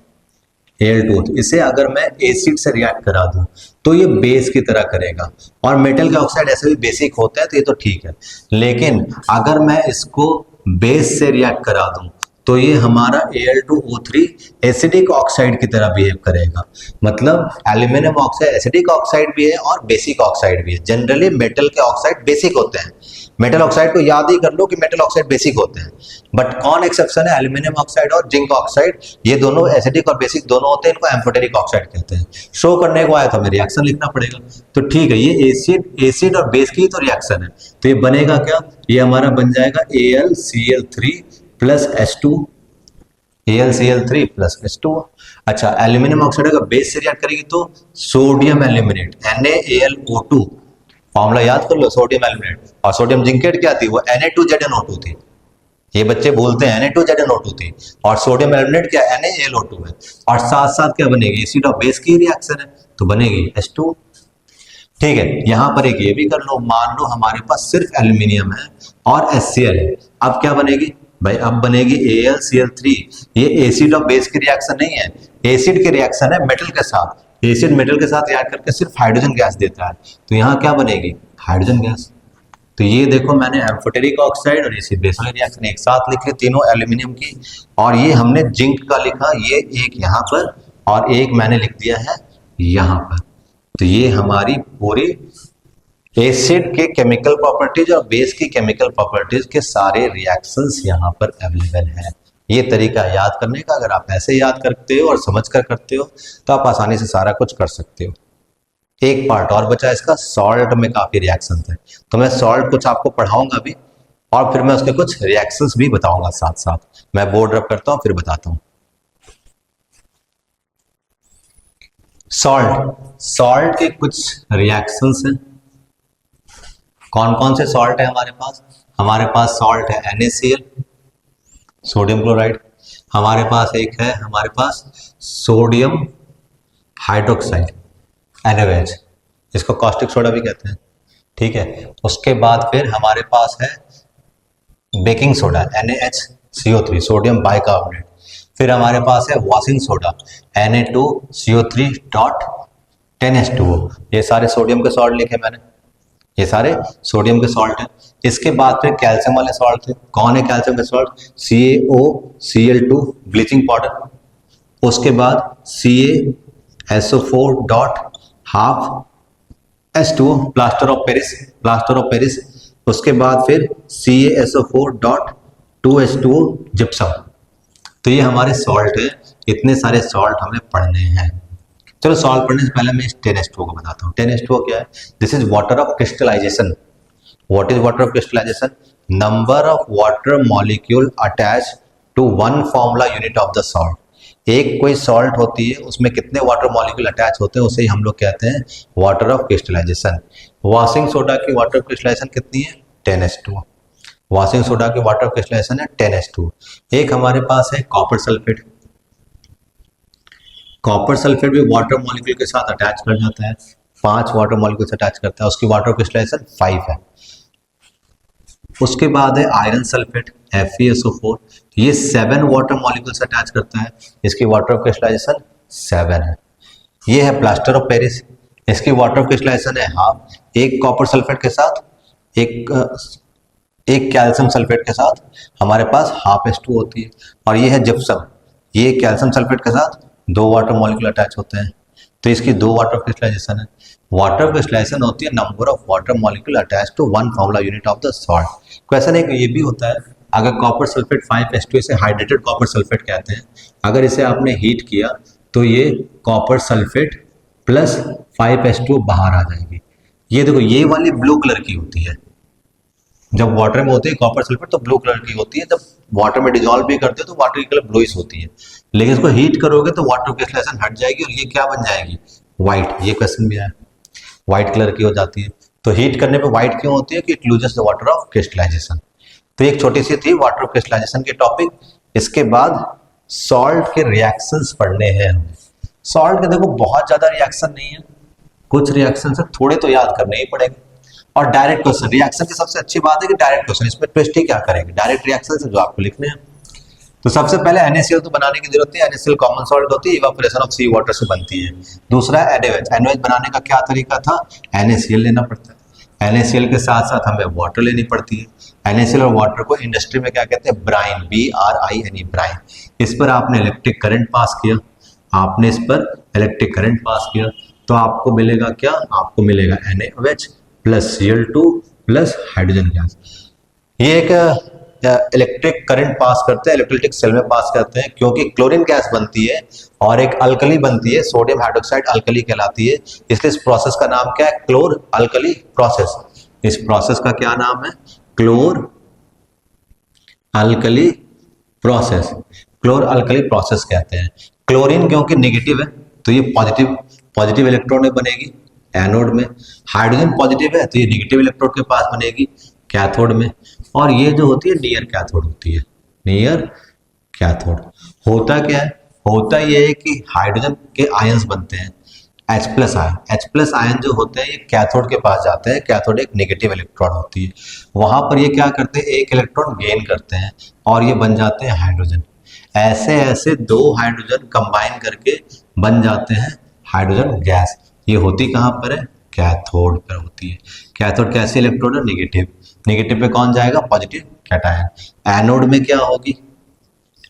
[SPEAKER 1] Al2, इसे अगर मैं एसिड से रिएक्ट करा दूं तो ये बेस की तरह करेगा, और मेटल के ऑक्साइड ऐसे भी बेसिक होता है तो ये तो ठीक है। लेकिन अगर मैं इसको बेस से रिएक्ट करा दूं तो ये हमारा Al2O3 एसिडिक ऑक्साइड की तरह बिहेव करेगा। मतलब एल्यूमिनियम ऑक्साइड एसिडिक ऑक्साइड भी है और बेसिक ऑक्साइड भी है। जनरली मेटल के ऑक्साइड बेसिक होते हैं, मेटल ऑक्साइड को याद ही कर लो कि मेटल ऑक्साइड बेसिक होते हैं। बट कौन एक्सेप्शन है? एल्यूमिनियम ऑक्साइड और जिंक ऑक्साइड, ये दोनों एसिडिक और बेसिक दोनों होते हैं, इनको एम्फोटेरिक ऑक्साइड कहते हैं। शो करने को आया तो हमें रिएक्शन लिखना पड़ेगा। तो ठीक है, ये एसिड और बेस की तो रिएक्शन है, तो ये बनेगा क्या? ये हमारा बन जाएगा AlCl3 plus H2, AlCl3 plus H2। अच्छा, एल्यूमिनियम ऑक्साइड अगर बेस से रिएक्ट करेगी तो सोडियम एल्यूमिनेट NaAlO2, फॉर्मूला याद कर लो, सोडियम एल्यूमिनेट। और सोडियम जिंकेट क्या थी? वो Na2ZnO2 थी। ये बच्चे बोलते हैं Na2ZnO2 थी, और सोडियम एल्यूमिनेट क्या? NaAlO2 है। और साथ साथ क्या बनेगी? एसिड और बेस की रिएक्शन है तो बनेगी H2। ठीक है, यहां पर एक ये भी कर लो, मान लो हमारे पास सिर्फ एल्यूमिनियम है और HCl है। अब क्या बनेगी भाई? अब बनेगी AlCl3। ये एसिड और बेस की रिएक्शन नहीं है, एसिड की रिएक्शन है मेटल के साथ। एसिड मेटल के साथ रिएक्ट करके सिर्फ हाइड्रोजन गैस देता है, तो यहाँ क्या बनेगी? Hydrogen gas. तो ये देखो मैंने एम्फोटेरिक ऑक्साइड और एसिड बेस वाले रिएक्शन एक साथ लिखे तीनों एल्यूमिनियम की, और ये हमने जिंक का लिखा, ये एक यहाँ पर और एक मैंने लिख दिया है यहाँ पर। तो ये हमारी पूरी एसिड के केमिकल प्रॉपर्टीज और बेस की केमिकल प्रॉपर्टीज के सारे रिएक्शंस यहाँ पर अवेलेबल है। ये तरीका याद करने का, अगर आप ऐसे याद करते हो और समझ कर करते हो तो आप आसानी से सारा कुछ कर सकते हो। एक पार्ट और बचा इसका, सॉल्ट में काफी रिएक्शन थे, तो मैं सॉल्ट कुछ आपको पढ़ाऊंगा भी, और फिर मैं उसके कुछ रिएक्शंस भी बताऊंगा साथ साथ। मैं बोर्ड रब करता हूं फिर बताता हूं। सॉल्ट के कुछ रिएक्शंस हैं। कौन कौन से सॉल्ट है हमारे पास? हमारे पास सॉल्ट है NaCl, सोडियम क्लोराइड। हमारे पास एक है हमारे पास सोडियम हाइड्रोक्साइड NaOH, इसको कॉस्टिक सोडा भी कहते हैं। ठीक है, उसके बाद फिर हमारे पास है baking soda NaHCO3 sodium bicarbonate. फिर हमारे पास है washing soda Na2CO3 dot 10H2O। ये सारे सोडियम के सॉल्ट लिखे मैंने, ये सारे सोडियम के सॉल्ट हैं। इसके बाद फिर कैल्शियम वाले सॉल्ट थे। कौन है कैल्शियम के सॉल्ट? CaOCl2 bleaching powder. उसके बाद CaSO4 dot half H2O plaster of Paris. उसके बाद फिर CaSO4 डॉट 2H2O जिप्सम। तो ये हमारे सॉल्ट है, इतने सारे सॉल्ट हमें पढ़ने हैं। चलो सॉल्व करने से पहले मैं इस 10H2O को बताता हूँ। 10H2O क्या है? This is water of crystallization. What is water of crystallization? Number of water molecule attach to one formula unit of the salt. एक कोई सॉल्ट होती है, उसमें कितने वाटर मॉलिक्यूल अटैच होते हैं, उसे ही हम लोग कहते हैं water of crystallization. Washing soda की वाटर क्रिस्टलाइजेशन कितनी है? 10H2O। वॉशिंग सोडा की वाटर क्रिस्टलाइजेशन है 10H2O। एक हमारे पास है कॉपर सल्फेट। कॉपर सल्फेट भी वाटर मॉलिक्यूल के साथ अटैच कर जाता है, 5 वाटर मॉलिक्यूल से अटैच करता है, उसकी वाटर क्रिस्टलाइजेशन 5 है। उसके बाद है आयरन सल्फेट FeSO4, ये 7 वाटर मॉलिक्यूल से अटैच करता है, इसकी वाटर क्रिस्टलाइजेशन 7 है। ये है प्लास्टर ऑफ पेरिस, इसकी वाटर क्रिस्टलाइजेशन है हाफ। एक कॉपर सल्फेट के साथ एक कैल्शियम सल्फेट के साथ हमारे पास हाफ H2 होती है। और ये है जिप्सम, ये कैल्शियम सल्फेट के साथ 2 वाटर मॉलिक्यूल अटैच होते हैं, तो इसकी 2 वाटर क्रिस्टलाइजेशन है। वाटर क्रिस्टलाइजेशन होती है number of water molecule attach to one formula unit of the salt. Question एक ये भी होता है, अगर कॉपर सल्फेट 5H2, इसे हाइड्रेटेड कॉपर सल्फेट कहते हैं, अगर इसे आपने हीट किया तो ये कॉपर सल्फेट प्लस 5H2 बाहर आ जाएगी। ये देखो, ये वाली ब्लू कलर की होती है, जब वाटर में होती है कॉपर सल्फेट तो ब्लू कलर की होती है, जब वाटर में डिजोल्व भी करते हो तो वाटर की कलर ब्लूइश होती है। लेकिन इसको हीट करोगे तो वाटर क्रिस्टलाइजेशन हट जाएगी और ये क्या बन जाएगी? व्हाइट। ये क्वेश्चन भी आया, व्हाइट कलर की हो जाती है। तो हीट करने पे व्हाइट क्यों होती है? कि it loses the water of crystallization. तो एक छोटी सी थी वाटर क्रिस्टलाइजेशन के टॉपिक। इसके बाद सॉल्ट के रिएक्शंस पढ़ने हैं हमें। सॉल्ट के देखो बहुत ज्यादा रिएक्शन नहीं है, कुछ रिएक्शन है, थोड़े तो याद करने ही पड़ेंगे। और डायरेक्ट क्वेश्चन, रिएक्शन की सबसे अच्छी बात है कि डायरेक्ट क्वेश्चन, इसमें ट्विस्ट ही क्या करेंगे, डायरेक्ट रिएक्शन से जो आपको लिखने हैं। तो सबसे पहले NaCl तो बनाने की जरूरत है। NaCl कॉमन सॉल्ट होती है, इवापोरेशन ऑफ सी वाटर से बनती है। दूसरा NaOH। NaOH बनाने का क्या तरीका था? NaCl लेना पड़ता है, NaCl के साथ साथ हमें वाटर लेनी पड़ती है। NaCl और वाटर को इंडस्ट्री में क्या कहते हैं? Brine, BRINE, brine. इस पर आपने इलेक्ट्रिक करंट पास किया, आपने इस पर इलेक्ट्रिक करंट पास किया तो आपको मिलेगा क्या? आपको मिलेगा NaOH plus Cl2 plus hydrogen gas. ये एक इलेक्ट्रिक करंट पास करते हैं, इलेक्ट्रोलाइटिक सेल में पास करते हैं, क्योंकि क्लोरीन गैस बनती है और एक अल्कली बनती है, सोडियम हाइड्रोक्साइड अल्कली कहलाती है। इसलिए इस प्रोसेस का नाम क्या है? क्लोर अल्कली प्रोसेस। इस प्रोसेस का क्या नाम है? क्लोर अल्कली प्रोसेस। क्लोर अल्कली प्रोसेस कहते हैं। क्लोरीन क्योंकि नेगेटिव है तो ये पॉजिटिव इलेक्ट्रॉन में बनेगी एनोड में। हाइड्रोजन पॉजिटिव है तो ये नेगेटिव इलेक्ट्रोड के पास बनेगी कैथोड में। और ये जो होती है नियर कैथोड होती है, नियर कैथोड। होता क्या है? होता ये है कि हाइड्रोजन के आयंस बनते हैं H plus ion. H plus ion जो होते हैं ये कैथोड के पास जाते हैं। कैथोड एक नेगेटिव इलेक्ट्रॉन होती है, वहां पर ये क्या करते हैं? एक इलेक्ट्रॉन गेन करते हैं और ये बन जाते हैं हाइड्रोजन। ऐसे ऐसे 2 हाइड्रोजन कंबाइन करके बन जाते हैं हाइड्रोजन गैस। ये होती कहाँ पर है? कैथोड पर होती है। कैथोड कैसे इलेक्ट्रोड है? नेगेटिव। नेगेटिव पे कौन जाएगा? Positive cation. एनोड में क्या होगी?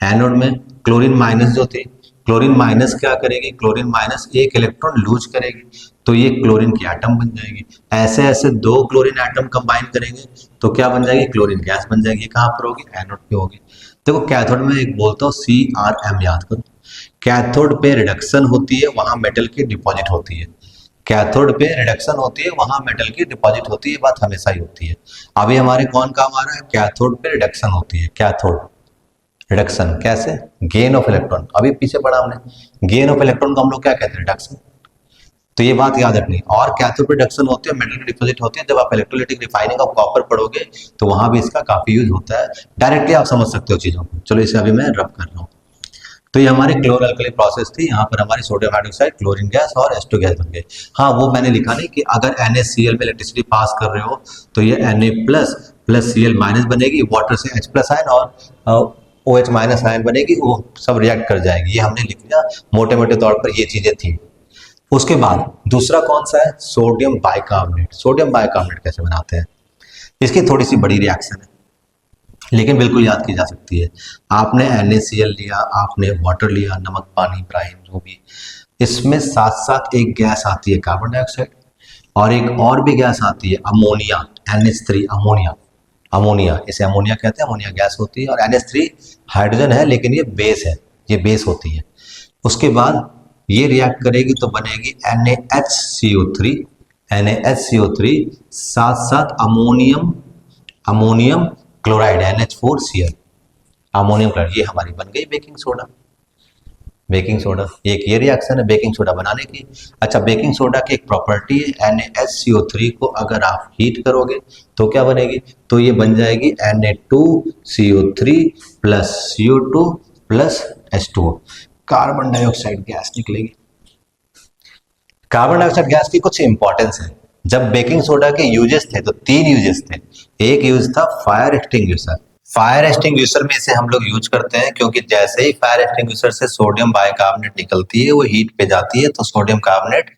[SPEAKER 1] एनोड में क्लोरीन माइनस जो थी, क्लोरीन माइनस क्या करेगी? क्लोरीन माइनस एक इलेक्ट्रॉन लूज करेगी तो ये क्लोरीन की एटम बन जाएगी। ऐसे ऐसे 2 क्लोरीन एटम कंबाइन करेंगे तो क्या बन जाएगी? क्लोरीन गैस बन जाएगी। कहाँ पर होगी? एनोड पे होगी। देखो कैथोड में एक बोलता हूँ CRM याद करो। कैथोड पे रिडक्शन होती है, वहां मेटल की डिपॉजिट होती है। कैथोड पे रिडक्शन होती है, वहां मेटल की डिपॉजिट होती है, बात हमेशा ही होती है। अभी हमारे कौन काम आ रहा है? कैथोड पे रिडक्शन होती है। कैथोड रिडक्शन कैसे? Gain of electron. अभी पीछे पढ़ा हमने, गेन ऑफ इलेक्ट्रॉन को हम लोग क्या कहते हैं? रिडक्शन। तो ये बात याद रखनी। और कैथोड पे रिडक्शन होती है, मेटल की डिपॉजिट होती है। जब आप इलेक्ट्रोलाइटिक रिफाइनिंग ऑफ कॉपर पढ़ोगे तो वहां भी इसका काफी यूज होता है। डायरेक्टली आप समझ सकते हो चीजों को। चलो इसे अभी मैं रब कर रहा हूँ। तो ये हमारी क्लोर अल्कली प्रोसेस थी। यहाँ पर हमारी सोडियम हाइड्रोक्साइड, क्लोरीन गैस और H2 गैस बन गए। हाँ, वो मैंने लिखा नहीं कि अगर NaCl में इलेक्ट्रिसिटी पास कर रहे हो तो ये Na plus plus Cl minus बनेगी, वाटर से H प्लस आयन और OH माइनस आयन बनेगी, वो सब रिएक्ट कर जाएगी। ये हमने लिख लिया, मोटे मोटे तौर पर ये चीजें थी। उसके बाद दूसरा कौन सा है, सोडियम बाइकार्बोनेट। सोडियम बाइकार्बोनेट कैसे बनाते हैं, इसकी थोड़ी सी बड़ी रिएक्शन है लेकिन बिल्कुल याद की जा सकती है। आपने NaCl लिया, आपने वाटर लिया, नमक पानी ब्राइन जो भी, इसमें साथ साथ एक गैस आती है कार्बन डाइऑक्साइड, और एक और भी गैस आती है अमोनिया, NH3 अमोनिया। अमोनिया, इसे अमोनिया कहते हैं, अमोनिया गैस होती है, और NH3 हाइड्रोजन है लेकिन ये बेस है, ये बेस होती है। उसके बाद ये रिएक्ट करेगी तो बनेगी NaHCO3, NaHCO3 साथ साथ ammonium, ammonium chloride NH4Cl, ammonium chloride, ये हमारी बन गई बेकिंग सोडा। बेकिंग सोडा, एक ये रिएक्शन है बेकिंग सोडा बनाने की। अच्छा, बेकिंग सोडा की एक प्रॉपर्टी है, NaHCO3 को अगर आप हीट करोगे तो क्या बनेगी, तो ये बन जाएगी Na2CO3 plus CO2 plus H2O, carbon dioxide gas निकलेगी। कार्बन डाइऑक्साइड गैस की कुछ इंपॉर्टेंस है। जब बेकिंग सोडा के यूजेस थे तो 3 यूजेस थे। एक यूज था फायर एक्सटिंग्विशर। फायर एक्सटिंग्विशर में इसे हम लोग यूज करते हैं क्योंकि जैसे ही फायर एक्सटिंग्विशर से सोडियम बाइकार्बोनेट निकलती है, वो हीट पे जाती है तो सोडियम कार्बोनेट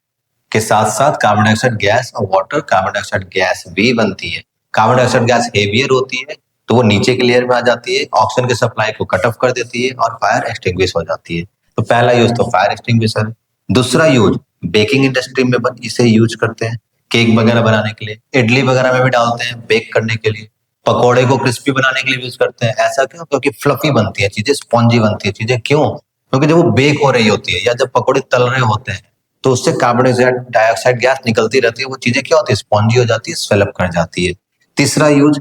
[SPEAKER 1] के साथ साथ कार्बन डाइऑक्साइड गैस और वाटर कार्बन डाइऑक्साइड गैस भी बनती है। कार्बन डाइऑक्साइड गैस हेवियर होती है तो वो नीचे के लेयर में आ जाती है, ऑक्सीजन के सप्लाई को कट ऑफ कर देती है और फायर एक्सटिंग्विश हो जाती है। तो पहला यूज तो फायर एक्सटिंग्विशर। दूसरा यूज बेकिंग इंडस्ट्री में इसे यूज करते हैं, केक वगैरह बनाने के लिए, इडली वगैरह में भी डालते हैं बेक करने के लिए, पकोड़े को क्रिस्पी बनाने के लिए यूज करते हैं। ऐसा क्यों, क्योंकि फ्लफी बनती है चीजें, स्पॉन्जी बनती है चीजें। क्यों, क्योंकि जब वो बेक हो रही होती है या जब पकोड़े तल रहे होते हैं तो उससे कार्बन डाइऑक्साइड गैस निकलती रहती है, वो चीजें क्या होती है, स्पॉन्जी हो जाती है, स्वेलअप कर जाती है। तीसरा यूज,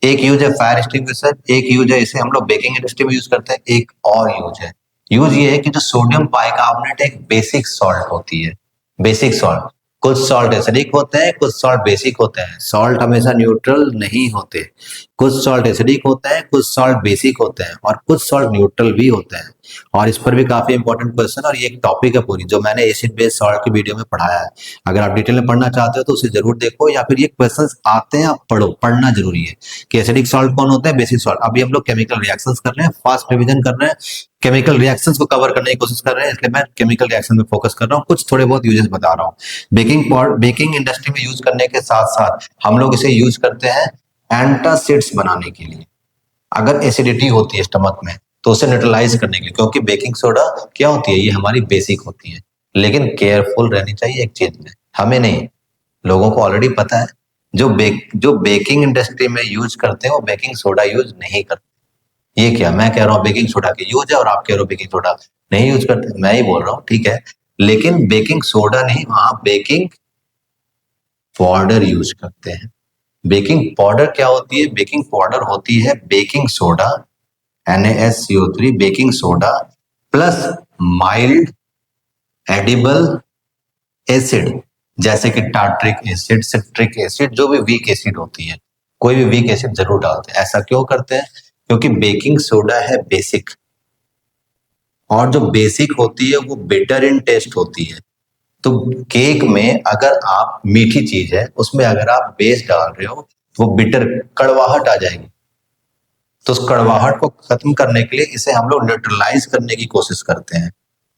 [SPEAKER 1] एक यूज है फायर एक्सटिंग्विशर, एक यूज है इसे हम लोग बेकिंग इंडस्ट्री में यूज करते हैं, एक और यूज ये है कि जो सोडियम बाइकार्बोनेट एक बेसिक सॉल्ट होती है। बेसिक सॉल्ट, कुछ सॉल्ट एसिडिक होते हैं, कुछ सॉल्ट बेसिक होते हैं। सॉल्ट हमेशा न्यूट्रल नहीं होते, कुछ सॉल्ट एसिडिक होते हैं, कुछ सॉल्ट बेसिक होते हैं और कुछ सॉल्ट न्यूट्रल भी होते हैं। और इस पर भी काफी इंपॉर्टेंट क्वेश्चन, और ये एक टॉपिक है पूरी जो मैंने एसिड बेस सॉल्ट की वीडियो में पढ़ाया है। अगर आप डिटेल में पढ़ना चाहते हो तो उसे जरूर देखो, या फिर ये क्वेश्चंस आते हैं आप पढ़ो, पढ़ना जरूरी है कि एसिडिक सॉल्ट कौन होता है, बेसिक सॉल्ट। अभी हम लोग केमिकल रिएक्शंस कर रहे हैं, फास्ट रिवीजन कर रहे हैं, केमिकल रिएक्शंस को कवर करने की कोशिश कर रहे हैं, इसलिए मैं केमिकल रिएक्शन में फोकस कर रहा हूँ, कुछ थोड़े बहुत यूजेस बता रहा हूँ। बेकिंग इंडस्ट्री में यूज करने के साथ साथ हम लोग इसे यूज करते हैं एंटासिड्स बनाने के लिए। अगर एसिडिटी होती है स्टमक में तो उसे न्यूट्रलाइज करने के लिए, क्योंकि बेकिंग सोडा क्या होती है, ये हमारी बेसिक होती है। लेकिन केयरफुल रहनी चाहिए एक चीज में, हमें नहीं, लोगों को ऑलरेडी पता है, जो बेकिंग इंडस्ट्री में यूज करते हैं वो बेकिंग सोडा यूज नहीं करते। ये क्या, मैं कह रहा हूँ बेकिंग सोडा की यूज है और आप कह रहे हो बेकिंग सोडा नहीं यूज करते, मैं ही बोल रहा हूँ, ठीक है। लेकिन बेकिंग सोडा नहीं, वहां बेकिंग पाउडर यूज करते हैं। बेकिंग पाउडर क्या होती है, बेकिंग पाउडर होती है baking soda NaSCO3 baking soda plus mild edible acid, जैसे कि टार्ट्रिक एसिड, सिट्रिक एसिड, जो भी वीक एसिड होती है, कोई भी वीक एसिड जरूर डालते हैं। ऐसा क्यों करते हैं, क्योंकि बेकिंग सोडा है बेसिक, और जो बेसिक होती है वो बिटर इन टेस्ट होती है। तो केक में अगर आप मीठी चीज है उसमें अगर आप बेस डाल रहे हो तो वो बिटर, कड़वाहट आ जाएगी। तो उस कड़वाहट को खत्म करने के लिए इसे हम लोग न्यूट्रलाइज करने की कोशिश करते हैं,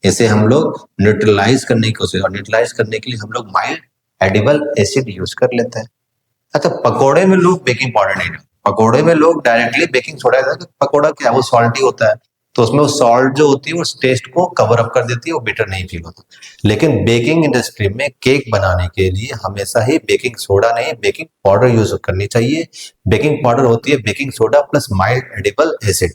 [SPEAKER 1] इसे हम लोग न्यूट्रलाइज करने की कोशिश, और न्यूट्रलाइज करने के लिए हम लोग माइल्ड एडिबल एसिड यूज कर लेते हैं। अच्छा, पकोड़े में लोग बेकिंग पाउडर नहीं डालते, पकोड़े में लोग डायरेक्टली बेकिंग सोडा डालते हैं। पकोड़ा क्या है, वो सॉल्टी होता है, तो उसमें वो सॉल्ट जो होती है वो टेस्ट को कवर अप कर देती है, वो बिटर नहीं फील होता। लेकिन बेकिंग इंडस्ट्री में केक बनाने के लिए हमेशा ही बेकिंग सोडा नहीं, बेकिंग पाउडर यूज करनी चाहिए। बेकिंग पाउडर होती है baking soda plus mild edible acid.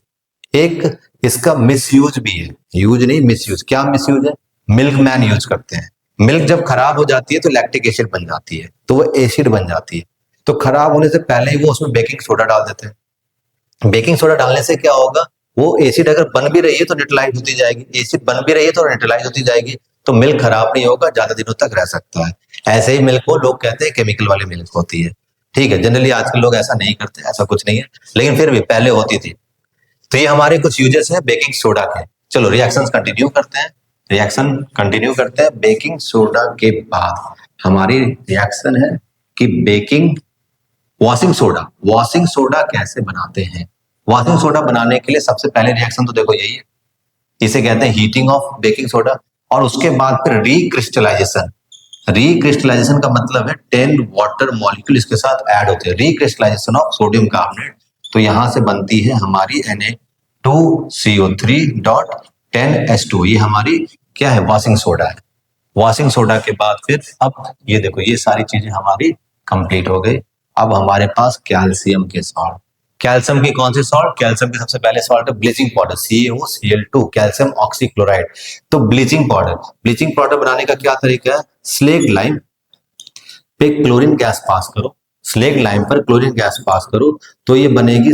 [SPEAKER 1] एक इसका मिसयूज भी है, यूज नहीं मिसयूज। क्या मिसयूज है, मिल्क मैन यूज करते हैं। मिल्क जब खराब हो जाती है तो लैक्टिक एसिड बन जाती है, तो वो एसिड बन जाती है, तो खराब होने से पहले ही वो उसमें बेकिंग सोडा डाल देते हैं। बेकिंग सोडा डालने से क्या होगा, वो एसिड अगर बन भी रही है तो न्यूट्रलाइज होती जाएगी, एसिड बन भी रही है तो न्यूट्रलाइज होती जाएगी, तो मिल्क खराब नहीं होगा, ज्यादा दिनों तक रह सकता है। ऐसे ही मिल्क को लोग कहते हैं केमिकल वाली मिल्क होती है, ठीक है। जनरली आजकल लोग ऐसा नहीं करते, ऐसा कुछ नहीं है, लेकिन फिर भी पहले होती थी। तो ये हमारे कुछ यूजेस हैं बेकिंग सोडा के। चलो रिएक्शंस कंटिन्यू करते हैं, रिएक्शन कंटिन्यू करते हैं। बेकिंग सोडा के बाद हमारी रिएक्शन है कि बेकिंग वॉशिंग सोडा कैसे बनाते हैं? वॉशिंग सोडा बनाने के लिए सबसे पहले रिएक्शन तो देखो यही है, इसे कहते हैं हीटिंग ऑफ बेकिंग सोडा, और उसके बाद फिर रिक्रिस्टलाइजेशन। रिक्रिस्टलाइजेशन का मतलब है 10 वाटर मॉलिक्यूल इसके साथ ऐड होते हैं, रिक्रिस्टलाइजेशन ऑफ सोडियम कार्बोनेट। तो यहां से बनती है हमारी Na2CO3.10H2, ये हमारी क्या है, वॉशिंग सोडा है। वॉशिंग सोडा के बाद फिर अब ये देखो, ये सारी चीजें हमारी कंप्लीट हो गई। अब हमारे पास कैल्शियम के सॉल्ट, कैल्शियम की कौन सी सॉल्ट, कैल्शियम की सबसे पहले सॉल्ट है bleaching powder, CaOCl2, calcium oxychloride. तो ब्लीचिंग पाउडर बनाने का क्या तरीका है, स्लेग लाइम पे क्लोरीन गैस पास करो, स्लेग लाइम पर क्लोरीन गैस पास करो, तो ये बनेगी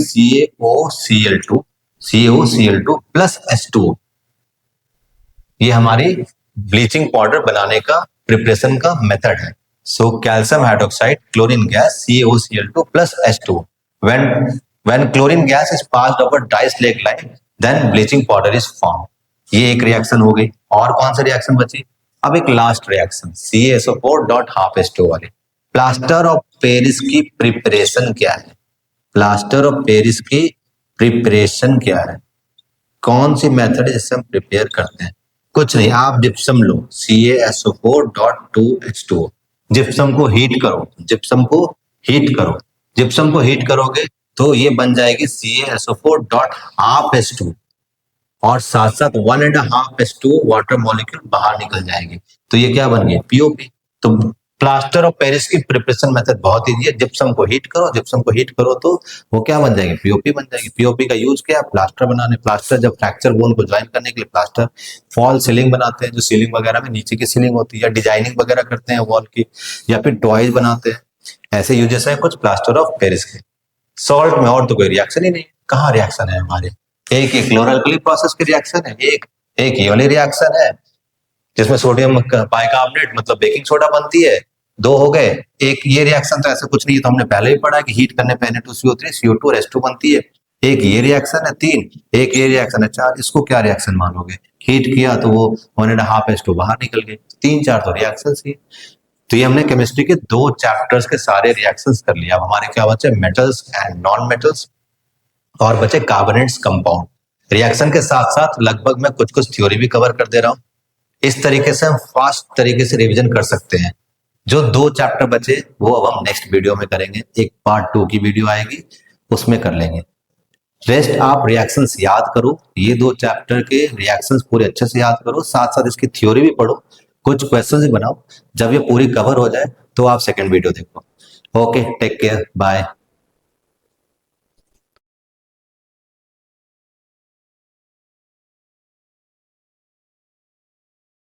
[SPEAKER 1] CaOCl2 प्लस H2O। ये हमारी ब्लीचिंग पाउडर बनाने का प्रिपरेशन का मेथड है। So calcium hydroxide, chlorine gas, CaOCl2 plus H2O. When chlorine gas is passed over dry-slag line, then bleaching powder is formed. ये एक रिएक्शन हो गई। और कौन सा रिएक्शन बची? अब एक लास्ट रिएक्शन CaSO4.12H2O वाली। प्लास्टर ऑफ पेरिस की प्रिपरेशन क्या है? प्लास्टर ऑफ पेरिस की प्रिपरेशन क्या है? कौन सी मेथड है जिससे हम प्रिपेयर करते हैं? कुछ नहीं, आप जिप्सम लो, CaSO4.2H2O। जिप्सम को हीट करो, जिप्सम को हीट करोगे तो ये बन जाएगी CaSO4.12H2, और साथ साथ 1.5H2O वाटर मॉलिक्यूल बाहर निकल जाएंगे, तो ये क्या बन गया, POP। तो प्लास्टर ऑफ पेरिस की प्रिपरेशन मेथड बहुत इजी है, जिप्सम को हीट करो तो वो क्या बन जाएगी, POP बन जाएगी। POP का यूज क्या है, प्लास्टर बनाने, प्लास्टर जब फ्रैक्चर बोन को ज्वाइन करने के लिए प्लास्टर, फॉल सीलिंग बनाते हैं, जो सीलिंग वगैरह में नीचे की सीलिंग होती है, या डिजाइनिंग वगैरह करते हैं वॉल की, या फिर टॉयज बनाते हैं, ऐसे यूजेस है कुछ प्लास्टर ऑफ पेरिस के। सॉल्ट में और तो कोई रिएक्शन ही नहीं, कहाँ रिएक्शन है हमारे, एक क्लोरल प्रोसेस की रिएक्शन है, एक ये वाली रिएक्शन है जिसमें सोडियम बाइकार्बोनेट मतलब बेकिंग सोडा बनती है, 2 हो गए। एक ये रिएक्शन तो ऐसा कुछ नहीं है, तो हमने पहले ही पढ़ा कि हीट करने पे Na2CO3 CO2 और H2 बनती है। एक ये रिएक्शन है 3, एक ये रिएक्शन है 4, इसको क्या रिएक्शन मानोगे, हीट किया तो वो 1.5H2 बाहर निकल गए, 3-4 तो रिएक्शंस ही। तो ये हमने केमिस्ट्री के 2 चैप्टर्स के सारे रिएक्शंस कर लिया। अब हमारे क्या बचे, मेटल्स एंड नॉन मेटल्स, और बचे कार्बोनेट्स कंपाउंड। रिएक्शन के साथ साथ लगभग मैं कुछ थ्योरी भी कवर कर दे रहा हूँ। इस तरीके से हम फास्ट तरीके से रिवीजन कर सकते हैं। जो 2 चैप्टर बचे वो अब हम नेक्स्ट वीडियो में करेंगे, एक पार्ट 2 की वीडियो आएगी, उसमें कर लेंगे। रेस्ट आप रिएक्शंस याद करो, ये 2 चैप्टर के रिएक्शंस पूरे अच्छे से याद करो, साथ साथ इसकी थ्योरी भी पढ़ो, कुछ क्वेश्चंस भी बनाओ। जब ये पूरी कवर हो जाए तो आप सेकंड वीडियो देखो। Okay, take care, bye.